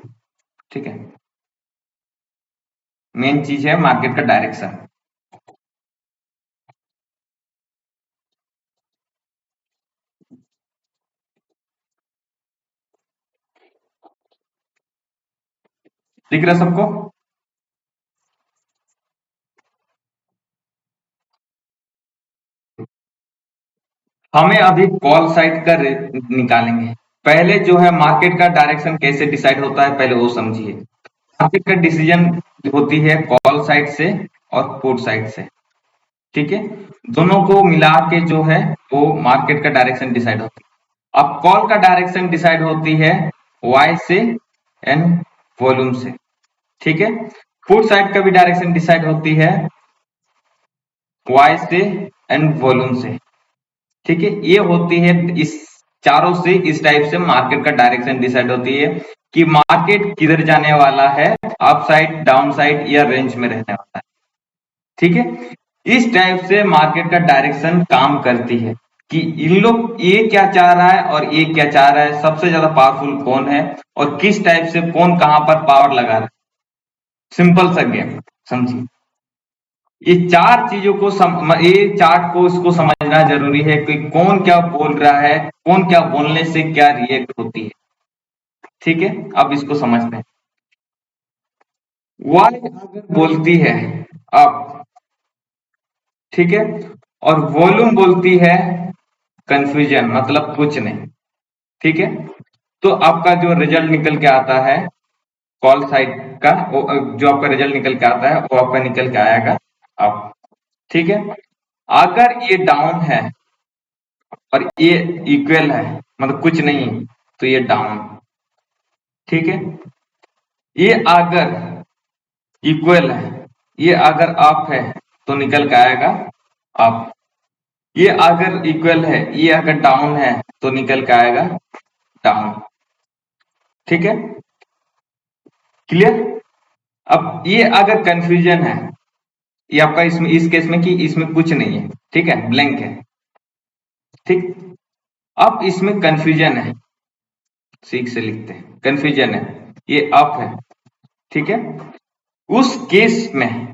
ठीक है, मेन चीज है मार्केट का डायरेक्शन। दिख रहा सबको? हमें अभी कॉल साइड का निकालेंगे। पहले जो है मार्केट का डायरेक्शन कैसे डिसाइड होता है, पहले वो समझिए। मार्केट का डिसीजन होती है कॉल साइड से और पुट साइड से। ठीक है, दोनों को मिला के जो है वो मार्केट का डायरेक्शन डिसाइड होती है। अब कॉल का डायरेक्शन डिसाइड होती है वाई से एंड वॉल्यूम से। ठीक है, पुट साइड का भी डायरेक्शन डिसाइड होती है वाई से एंड वॉल्यूम से। ठीक है, ये होती है इस चारों से, इस टाइप से मार्केट का डायरेक्शन डिसाइड होती है कि मार्केट किधर जाने वाला है, अप साइड, डाउन साइड या रेंज में रहने वाला है। ठीक है, इस टाइप से मार्केट का डायरेक्शन काम करती है कि इन लोग ये क्या चाह रहा है और ये क्या चाह रहा है, सबसे ज्यादा पावरफुल कौन है और किस टाइप से कौन कहां पर पावर लगा रहा है। सिंपल सा गेम समझिए। ये चार चीजों को ये चार्ट को इसको समझना जरूरी है कि कौन क्या बोल रहा है, कौन क्या बोलने से क्या रिएक्ट होती है। ठीक है, अब इसको समझते हैं। वाई अगर बोलती है अब, ठीक है, और वॉल्यूम बोलती है कंफ्यूजन, मतलब कुछ नहीं। ठीक है, तो आपका जो रिजल्ट निकल के आता है कॉल साइड का, जो आपका रिजल्ट निकल के आता है वो आपका निकल के आएगा अब। ठीक है, अगर ये डाउन है और ये इक्वल है, मतलब कुछ नहीं, तो ये डाउन। ठीक है, ये अगर इक्वल है, ये अगर अप है तो निकल के आएगा अप। ये अगर इक्वल है, ये अगर डाउन है तो निकल के आएगा डाउन। ठीक है, क्लियर? अब ये अगर कंफ्यूजन है, ये आपका इसमें इस केस में कि इसमें कुछ नहीं है, ठीक है, ब्लैंक है। ठीक, अब इसमें कंफ्यूजन है, सीख से लिखते हैं, कंफ्यूजन है, ये अप है। ठीक है, उस केस में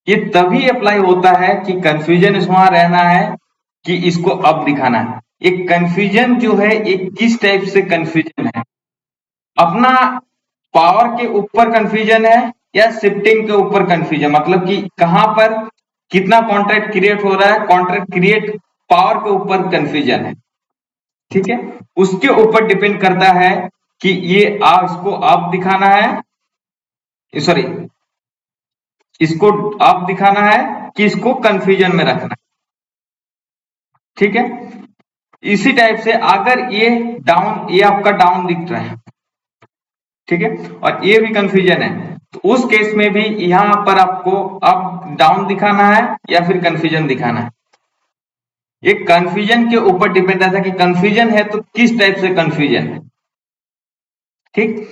ये तभी अप्लाई होता है कि कंफ्यूजन इस वहां रहना है कि इसको अप दिखाना है। एक कंफ्यूजन जो है एक किस टाइप से कंफ्यूजन है, अपना पावर के ऊपर कंफ्यूजन है या शिफ्टिंग के ऊपर कंफ्यूजन, मतलब कि कहां पर कितना कॉन्ट्रैक्ट क्रिएट हो रहा है, कॉन्ट्रैक्ट क्रिएट पावर के ऊपर कंफ्यूजन है। ठीक है, उसके ऊपर डिपेंड करता है कि ये इसको आप दिखाना है, सॉरी, इसको आप दिखाना है कि इसको कंफ्यूजन में रखना है। ठीक है, इसी टाइप से अगर ये डाउन, ये आपका डाउन दिख रहा है, ठीक है, और ये भी कंफ्यूजन है, तो उस केस में भी यहां पर आपको अप डाउन दिखाना है या फिर कंफ्यूजन दिखाना है। ये कंफ्यूजन के ऊपर डिपेंड रहता है कि कंफ्यूजन है तो किस टाइप से कंफ्यूजन है। ठीक,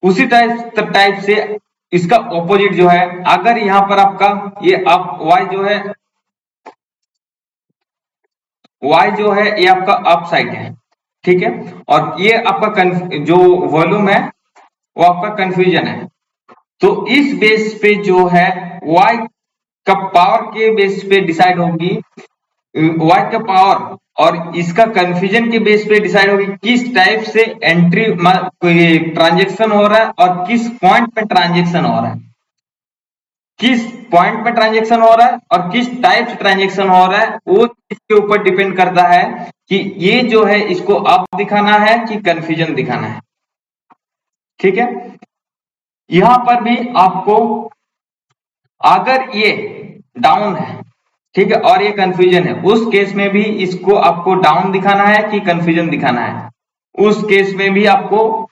उसी टाइप से इसका ऑपोजिट जो है, अगर यहां पर आपका ये अप वाई जो है, वाई जो है ये आपका अप साइड है। ठीक है, और ये आपका जो वॉल्यूम है वो आपका कंफ्यूजन है। तो इस बेस पे जो है y का पावर के बेस पे डिसाइड होगी, y का पावर और इसका कंफ्यूजन के बेस पे डिसाइड होगी किस टाइप से एंट्री ट्रांजेक्शन हो रहा है और किस पॉइंट पे ट्रांजेक्शन हो रहा है, किस पॉइंट पे ट्रांजेक्शन हो रहा है और किस टाइप से ट्रांजेक्शन हो रहा है, वो इसके ऊपर डिपेंड करता है कि ये जो है इसको अप दिखाना है कि कंफ्यूजन दिखाना है। ठीक है, यहां पर भी आपको अगर ये डाउन है, ठीक है, और ये कंफ्यूजन है, उस केस में भी इसको आपको डाउन दिखाना है कि कंफ्यूजन दिखाना है, उस केस में भी आपको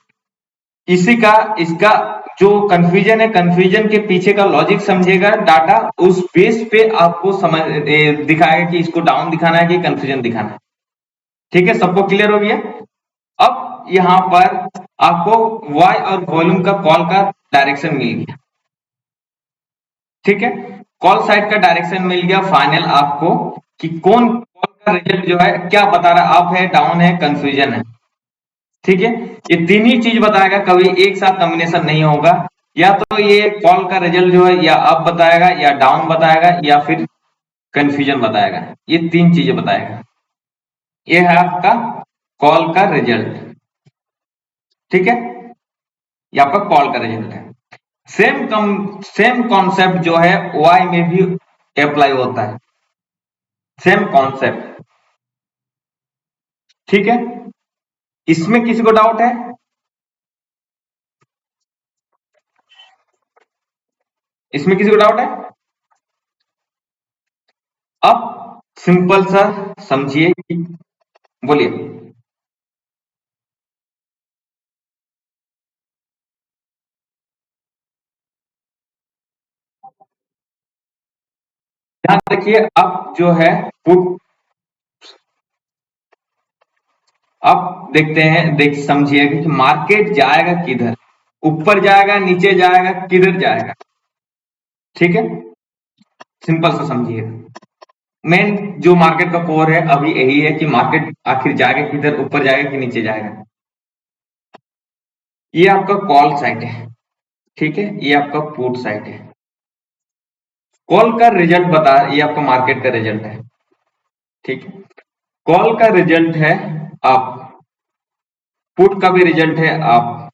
इसी का इसका जो कंफ्यूजन है, कंफ्यूजन के पीछे का लॉजिक समझेगा डाटा, उस बेस पे आपको समझ दिखाएगा कि इसको डाउन दिखाना है कि कंफ्यूजन दिखाना है। ठीक है, सबको क्लियर हो गया। अब यहां पर आपको y और वॉल्यूम का कॉल का डायरेक्शन मिल गया। ठीक है, कॉल साइड का डायरेक्शन मिल गया फाइनल आपको कि कौन कॉल का रिजल्ट जो है क्या बता रहा है, अप है, डाउन है, कंफ्यूजन है। ठीक है, ये तीन ही चीज बताएगा, कभी एक साथ कॉम्बिनेशन नहीं होगा, या तो ये कॉल का रिजल्ट जो है या अप बताएगा या डाउन बताएगा या फिर कंफ्यूजन बताएगा, ये तीन चीजें बताएगा। ये है आपका कॉल का रिजल्ट। ठीक है, ये आपका कॉल का रिजल्ट है। सेम कॉन्सेप्ट जो है वाई में भी अप्लाई होता है, सेम कॉन्सेप्ट। ठीक है, इसमें किसी को डाउट है? इसमें किसी को डाउट है? अब सिंपल सा समझिए कि, बोलिए। ध्यान रखिए, अब जो है पुट, अब देखते हैं, देख समझिएगा कि मार्केट जाएगा किधर, ऊपर जाएगा, नीचे जाएगा, किधर जाएगा। ठीक है, सिंपल सा समझिएगा। मेन जो मार्केट का कोर है अभी यही है कि मार्केट आखिर जाएगा किधर, ऊपर जाएगा कि नीचे जाएगा। ये आपका कॉल साइड है। ठीक है, ये आपका पुट साइड है। कॉल का रिजल्ट बता, ये आपका मार्केट का रिजल्ट है। ठीक है, कॉल का रिजल्ट है आप, पुट का भी रिजल्ट है आप,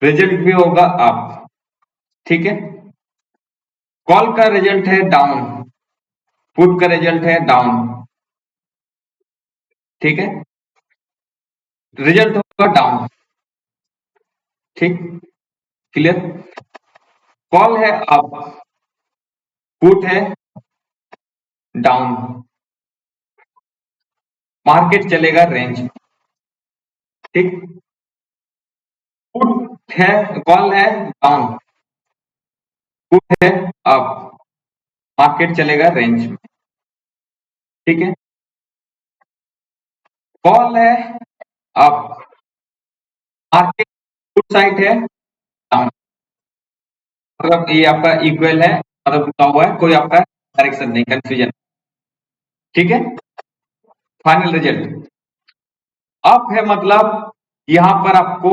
रिजल्ट भी होगा आप। ठीक है, कॉल का रिजल्ट है डाउन, पुट का रिजल्ट है डाउन। ठीक है, रिजल्ट होगा डाउन। ठीक, क्लियर। कॉल है अप, पुट है डाउन, मार्केट चलेगा रेंज। ठीक, पुट है, कॉल है डाउन, पुट है अप, मार्केट चलेगा रेंज में। ठीक है, कॉल है अप, मार्केट पुट साइड है डाउन, मतलब ये आपका इक्वल है, मतलब रुका हुआ है, कोई आपका डायरेक्शन नहीं, कंफ्यूजन। ठीक है, फाइनल रिजल्ट अप है, मतलब यहां पर आपको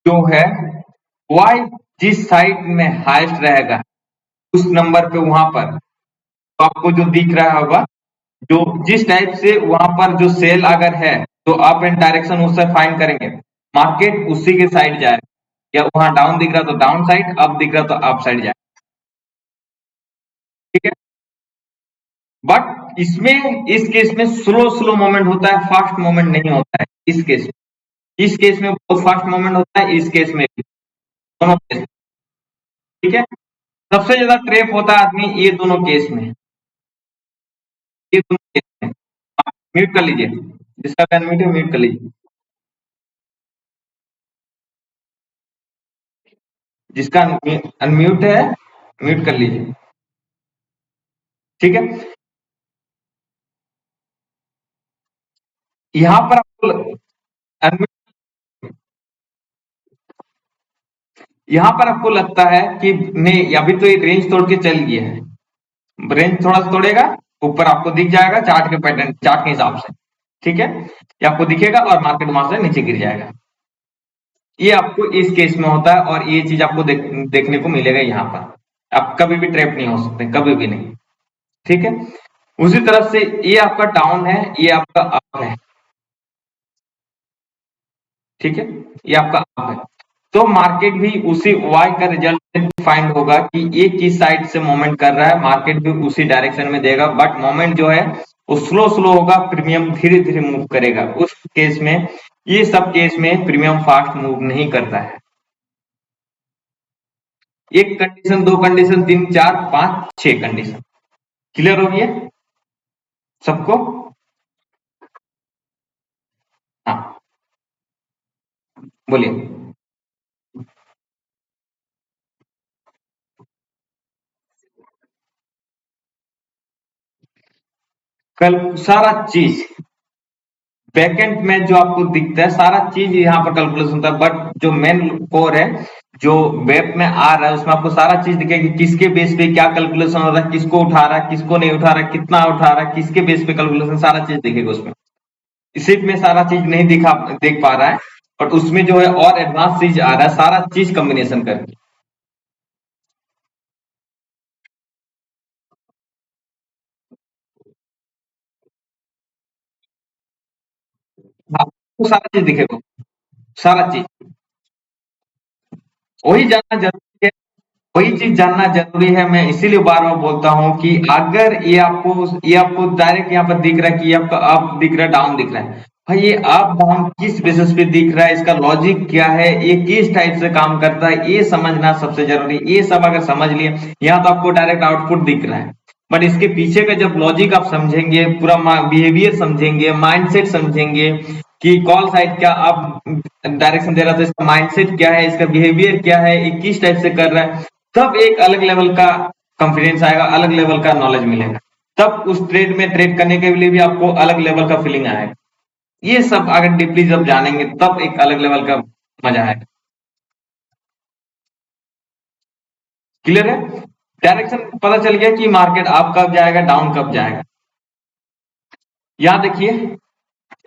जो है y जिस साइड में हाईएस्ट रहेगा उस नंबर पे वहां पर तो आपको जो दिख रहा होगा, जो जिस टाइप से वहां पर जो सेल अगर है तो अप एंड डायरेक्शन उससे फाइंड करेंगे, मार्केट उसी के साइड जाए, या वहां डाउन दिख रहा तो डाउन साइड, अप दिख रहा तो अप साइड जाए। ठीक है, बट इसमें इस केस में स्लो स्लो मोमेंट होता है, फास्ट मोमेंट नहीं होता है इस केस में। इस केस में बहुत फास्ट मोमेंट होता है, इस केस में भी, दोनों केस में। ठीक है, सबसे ज्यादा ट्रेप होता है आदमी ये दोनों केस में, ये दोनों केस में। म्यूट कर लीजिए, जिसका भी अनम्यूट है म्यूट कर लीजिए, जिसका अनम्यूट है म्यूट कर लीजिए। ठीक है, यहां पर आपको unmute, यहां पर आपको लगता है कि नहीं अभी तो ये रेंज तोड़ के चल गया है, रेंज थोड़ा सा तोड़ेगा, ऊपर आपको दिख जाएगा चार्ट के पैटर्न, चार्ट के हिसाब से। ठीक है, ये आपको दिखेगा और मार्केट वहां से नीचे गिर जाएगा। ये आपको इस केस में होता है और ये चीज आपको देखने को मिलेगा यहाँ पर। आप कभी भी ट्रैप नहीं हो सकते, कभी भी नहीं। ठीक है। उसी तरह से ये आपका डाउन है, ये आपका अप है। ठीक है, ये आपका अप है। तो मार्केट भी उसी वाई का रिजल्ट फाइंड होगा कि ये किस साइड से मूवमेंट कर रहा है, मार्केट भी उसी डायरेक्शन में देगा, बट मूवमेंट जो है वो स्लो स्लो होगा, प्रीमियम धीरे धीरे मूव करेगा उस केस में। ये सब केस में प्रीमियम फास्ट मूव नहीं करता है। एक कंडीशन, दो कंडीशन, तीन, चार, पांच, छह कंडीशन। क्लियर हो गया सबको? हाँ, बोलिए। कल सारा चीज बैकएंड में जो आपको दिखता है, सारा चीज यहाँ पर कैलकुलेशन होता है, बट जो मेन कोर है, जो वेब में आ रहा है, उसमें आपको सारा चीज दिखेगा कि किसके बेस पे क्या कैलकुलेशन हो रहा है, किसको उठा रहा है, किसको नहीं उठा रहा है, कितना उठा रहा है, किसके बेस पे कैलकुलेशन, सारा चीज दिखेगा उसमें। इसी में सारा चीज नहीं देख पा रहा है, बट उसमें जो है और एडवांस चीज आ रहा है, सारा चीज कॉम्बिनेशन करके। आपको सारा चीज दिखेगा, सारा चीज। वही जानना जरूरी है, वही चीज जानना जरूरी है। मैं इसीलिए बार बार बोलता हूँ कि अगर ये आपको डायरेक्ट यहाँ पर दिख रहा है कि ये आपका अप दिख रहा है, डाउन दिख रहा है, भाई ये अप डाउन किस बेसिस पे दिख रहा है, इसका लॉजिक क्या है, ये किस टाइप से काम करता है, ये समझना सबसे जरूरी है। ये सब अगर समझ लिए, यहाँ तो आपको डायरेक्ट आउटपुट दिख रहा है, बट इसके पीछे का जब लॉजिक आप समझेंगे, पूरा बिहेवियर समझेंगे, माइंडसेट समझेंगे कि कॉल साइड क्या आप डायरेक्शन दे रहा था, इसका माइंडसेट क्या है, इसका बिहेवियर क्या है, ये किस टाइप से कर रहा है, तब एक अलग लेवल का कॉन्फिडेंस आएगा, अलग लेवल का नॉलेज मिलेगा। तब उस ट्रेड में ट्रेड करने के लिए भी आपको अलग लेवल का फीलिंग आएगा। ये सब अगर डीपली जब जानेंगे तब एक अलग लेवल का मजा आएगा। क्लियर है? डायरेक्शन पता चल गया कि मार्केट अप कब जाएगा, डाउन कब जाएगा। यहाँ देखिए,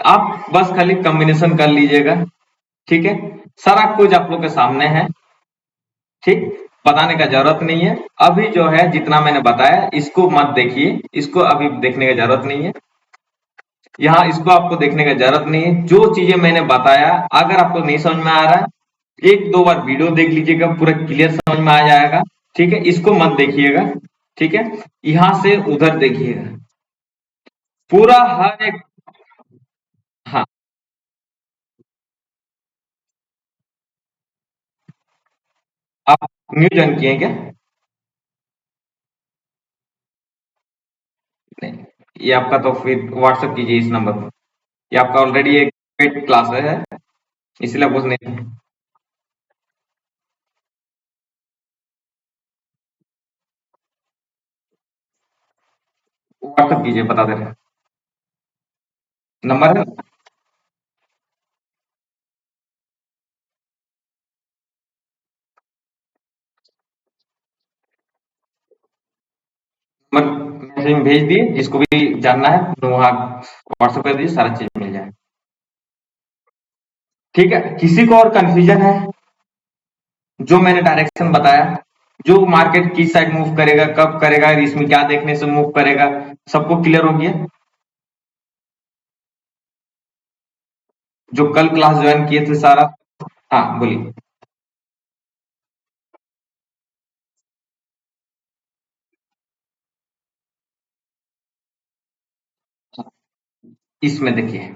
आप बस खाली कॉम्बिनेशन कर लीजिएगा। ठीक है, सारा कुछ आप लोग के सामने है। ठीक, बताने का जरूरत नहीं है। अभी जो है जितना मैंने बताया इसको मत देखिए, इसको अभी देखने की जरूरत नहीं है। यहाँ इसको आपको देखने की जरूरत नहीं है। जो चीजें मैंने बताया, अगर आपको नहीं समझ में आ रहा है, एक दो बार वीडियो देख लीजिएगा, पूरा क्लियर समझ में आ जाएगा। ठीक है, इसको मत देखिएगा। ठीक है, यहाँ से उधर देखिएगा, पूरा हर एक। हाँ, आप न्यू ज्वाइन किए हैं क्या? नहीं, ये आपका तो फिर व्हाट्सएप कीजिए इस नंबर पर। ये आपका ऑलरेडी एक पेड क्लास है, इसलिए कुछ नहीं। व्हाट्सएप कीजिए, बता दे रहे हैं। नंबर है ना? नंबर मैसेज में भेज दिए, जिसको भी जानना है तो वहाँ व्हाट्सएप कर दीजिए, सारा चीज मिल जाए। ठीक है, किसी को और कंफ्यूजन है? जो मैंने डायरेक्शन बताया, जो मार्केट किस साइड मूव करेगा, कब करेगा, इसमें क्या देखने से मूव करेगा, सबको क्लियर हो गया? जो कल क्लास ज्वाइन किए थे सारा। हाँ, बोलिए। इसमें देखिए।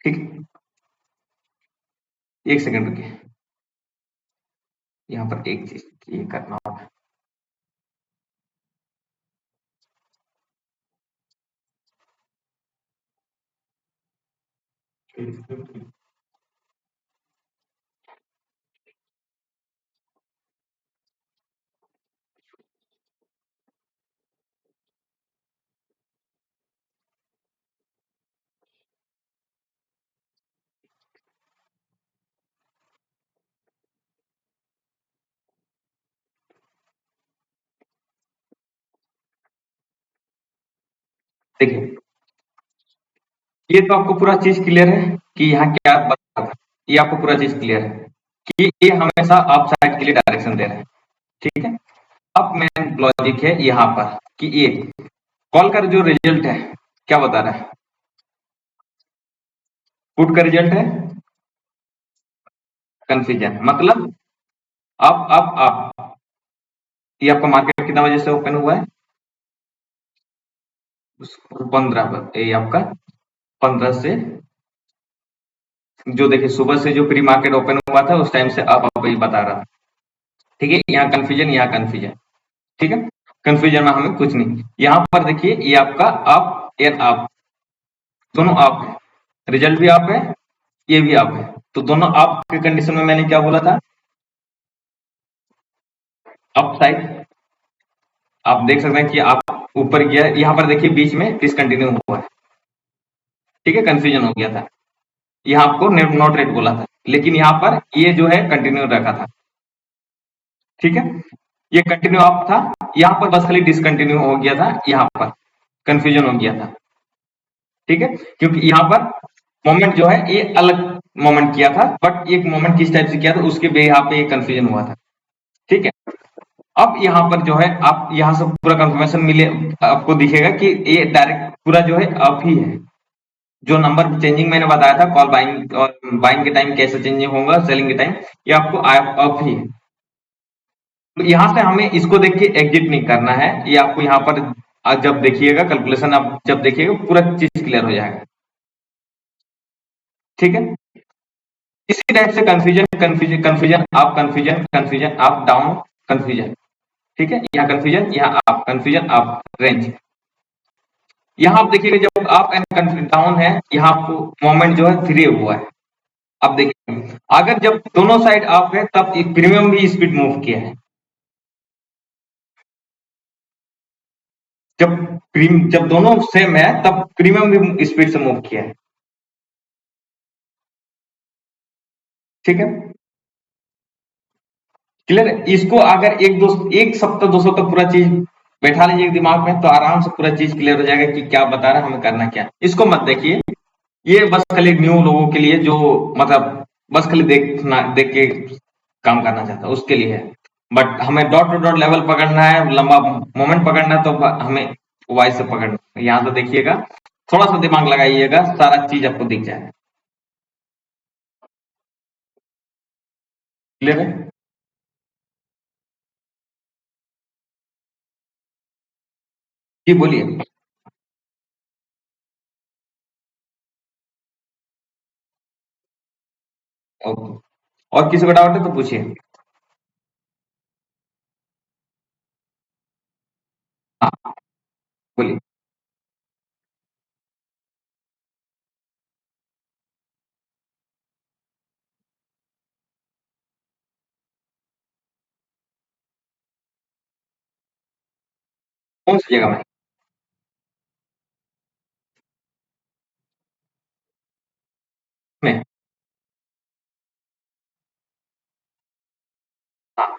ठीक, एक सेकंड रुकिए, यहाँ पर एक चीज ये करना होगा। देखिए, ये तो आपको पूरा चीज क्लियर है कि यहाँ क्या बता रहा था, ये आपको पूरा चीज क्लियर है कि ये हमेशा अप साइड के लिए डायरेक्शन दे रहा है। ठीक है, अब मेन लॉजिक है यहाँ पर कि ये कॉल का जो रिजल्ट है क्या बता रहा है, पुट का रिजल्ट है कंफ्यूजन, मतलब अब ये आपका मार्केट कितना बजे से ओपन हुआ है, 15 पर, ये आपका 15 से, जो देखिए सुबह से जो प्री मार्केट ओपन हुआ था उस टाइम से अब ये बता रहा था। ठीक है, यहाँ कंफ्यूजन, यहाँ कंफ्यूजन। ठीक है, कंफ्यूजन में हमें कुछ नहीं, यहाँ पर देखिए ये आपका अप एंड अप, दोनों अप है, रिजल्ट भी अप है, ये भी अप है, तो दोनों अप के कंडीशन में मैंने क्या बोला था, अप साइड। आप देख सकते हैं कि आप ऊपर गया, यहाँ पर देखिए बीच में डिसकंटिन्यू हुआ है। ठीक है, कंफ्यूजन हो गया था, यहाँ आपको नॉट रेट बोला था, लेकिन यहाँ पर ये जो है कंटिन्यू रखा था। ठीक है, ये कंटिन्यू अप था, यहाँ पर बस खाली डिसकंटिन्यू हो गया था, यहाँ पर कंफ्यूजन हो गया था। ठीक है, क्योंकि यहाँ पर मोमेंट जो है ये अलग मोमेंट किया था, बट एक मोमेंट किस टाइप से किया था उसके यहाँ पे ये कंफ्यूजन हुआ था। ठीक है, अब यहाँ पर जो है आप यहाँ से पूरा कंफर्मेशन मिले, आपको दिखेगा कि ये डायरेक्ट पूरा जो है अप ही है। जो नंबर चेंजिंग मैंने बताया था कॉल बाइंग और बाइंग के टाइम कैसे चेंजिंग होगा, सेलिंग के टाइम ये आपको अप ही है। तो यहाँ से हमें इसको देख के एग्जिट नहीं करना है, ये आपको यहाँ पर जब देखिएगा कैलकुलेशन, आप जब देखिएगा पूरा चीज क्लियर हो जाएगा। ठीक है, इसी टाइप से कंफ्यूजन कंफ्यूजन कंफ्यूजन आप कंफ्यूजन कंफ्यूजन आप डाउन कंफ्यूजन। ठीक है, यहाँ कंफ्यूजन, यहाँ आप कंफ्यूजन, आप रेंज। यहाँ आप देखिएगा जब आप एंड डाउन है, यहाँ आपको मोमेंट जो है फ्री हुआ है। अब देखिए अगर जब दोनों साइड अप है तब एक प्रीमियम भी स्पीड मूव किया है, जब दोनों सेम है तब प्रीमियम भी स्पीड से मूव किया है। ठीक है, क्लियर है, इसको अगर एक सप्ताह 2 सप्ताह पूरा चीज बैठा लीजिए दिमाग में तो आराम से पूरा चीज क्लियर हो जाएगा कि क्या बता रहा है, हमें करना क्या। इसको मत देखिए, ये बस खाली न्यू लोगों के लिए जो मतलब बस खाली देख के काम करना चाहता है उसके लिए है। बट हमें डॉट टू डॉट लेवल पकड़ना है, लंबा मोमेंट पकड़ना है, तो हमें वाई से पकड़ना है। यहाँ तो देखिएगा, थोड़ा सा दिमाग लगाइएगा, सारा चीज आपको दिख जाएगा। क्लियर है, जी बोलिए। ओके, और किसी को डाउट है तो पूछिए। हाँ, बोलिए। कौन सी जगह में? हाँ,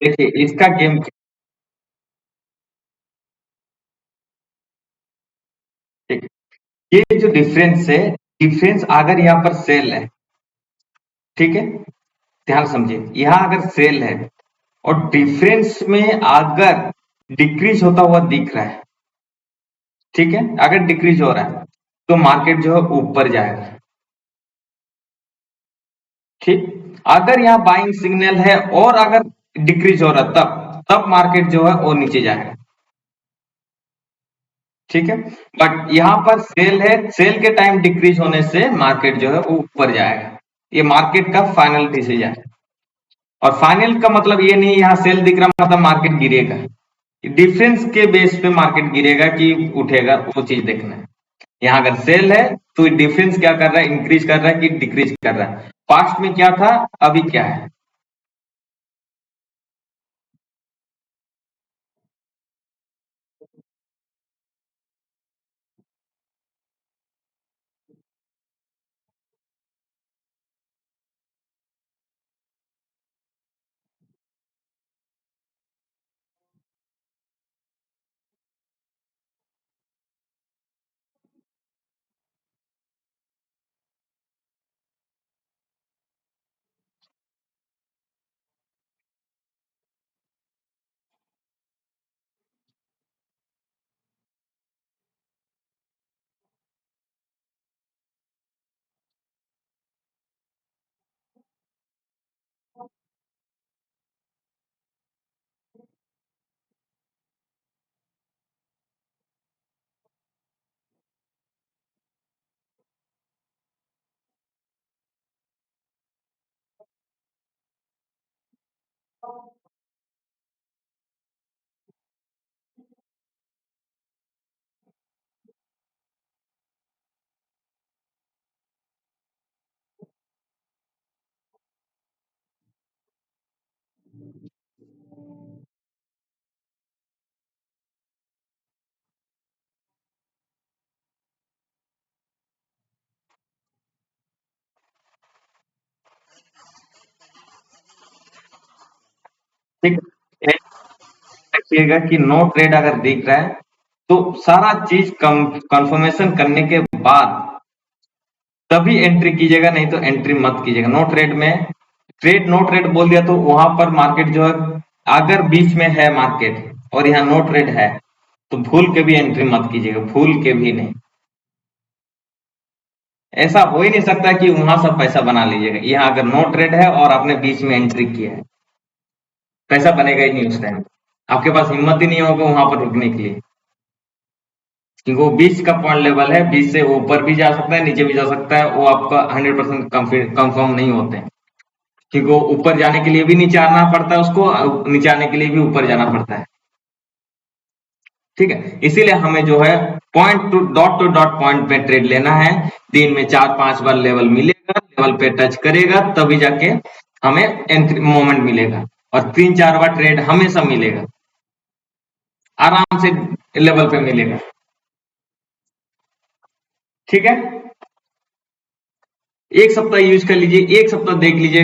देखिए इसका गेम, ठीक है, ये जो डिफरेंस है, डिफरेंस अगर यहाँ पर सेल है, ठीक है, ध्यान समझिए, यहाँ अगर सेल है और डिफरेंस में अगर डिक्रीज होता हुआ दिख रहा है, ठीक है, अगर डिक्रीज हो रहा है तो मार्केट जो है ऊपर जाएगा। ठीक, अगर यहाँ बाइंग सिग्नल है और अगर डिक्रीज हो रहा है तब तब मार्केट जो है वो नीचे जाएगा। ठीक है, बट यहाँ पर सेल है, सेल के टाइम डिक्रीज होने से मार्केट जो है वो ऊपर जाएगा। ये मार्केट का फाइनल डिसीजन है, और फाइनल का मतलब ये नहीं यहाँ सेल दिख रहा मतलब मार्केट गिरेगा। डिफरेंस के बेस पे मार्केट गिरेगा कि उठेगा, वो चीज देखना है। यहाँ अगर सेल है तो डिफरेंस क्या कर रहा है, इंक्रीज कर रहा है कि डिक्रीज कर रहा है, पास्ट में क्या था अभी क्या है। ठीक है, रखिएगा कि नो ट्रेड अगर दिख रहा है तो सारा चीज कंफर्मेशन करने के बाद तभी एंट्री कीजिएगा, नहीं तो एंट्री मत कीजिएगा। नो ट्रेड में ट्रेड नो ट्रेड बोल दिया तो वहां पर मार्केट जो है, अगर बीच में है मार्केट और यहाँ नो ट्रेड है तो भूल के भी एंट्री मत कीजिएगा, भूल के भी नहीं। ऐसा हो ही नहीं सकता कि वहां सब पैसा बना लीजिएगा। यहाँ अगर नो ट्रेड है और आपने बीच में एंट्री किया है, पैसा बनेगा ही नहीं उस टाइम। आपके पास हिम्मत ही नहीं होगा वहां पर रुकने के लिए, क्योंकि वो 20 का पॉइंट लेवल है, 20 से ऊपर भी जा सकता है, नीचे भी जा सकता है। वो आपका 100% कंफर्म नहीं होते हैं, क्योंकि वो ऊपर जाने के लिए भी नीचे आना पड़ता है उसको, नीचे आने के लिए भी ऊपर जाना पड़ता है। ठीक है, इसीलिए हमें जो है टू डॉट पॉइंट पे ट्रेड लेना है। दिन में 4-5 बार लेवल मिलेगा, लेवल पे टच करेगा तभी जाके हमें एंट्री मोमेंट मिलेगा, और 3-4 बार ट्रेड हमेशा मिलेगा, आराम से लेवल पे मिलेगा। ठीक है, एक सप्ताह यूज कर लीजिए, एक सप्ताह देख लीजिए,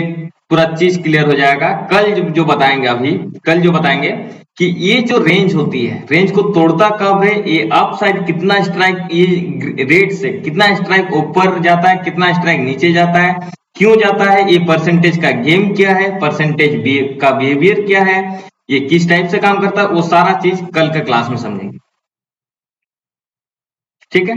पूरा चीज क्लियर हो जाएगा। कल जो बताएंगे, अभी कल जो बताएंगे कि ये जो रेंज होती है, रेंज को तोड़ता कब है, ये अप साइड कितना स्ट्राइक, ये रेट से कितना स्ट्राइक ऊपर जाता है, कितना स्ट्राइक नीचे जाता है, क्यों जाता है, ये परसेंटेज का गेम क्या है, परसेंटेज का बिहेवियर क्या है, ये किस टाइप से काम करता है, वो सारा चीज कल के क्लास में समझेंगे। ठीक है।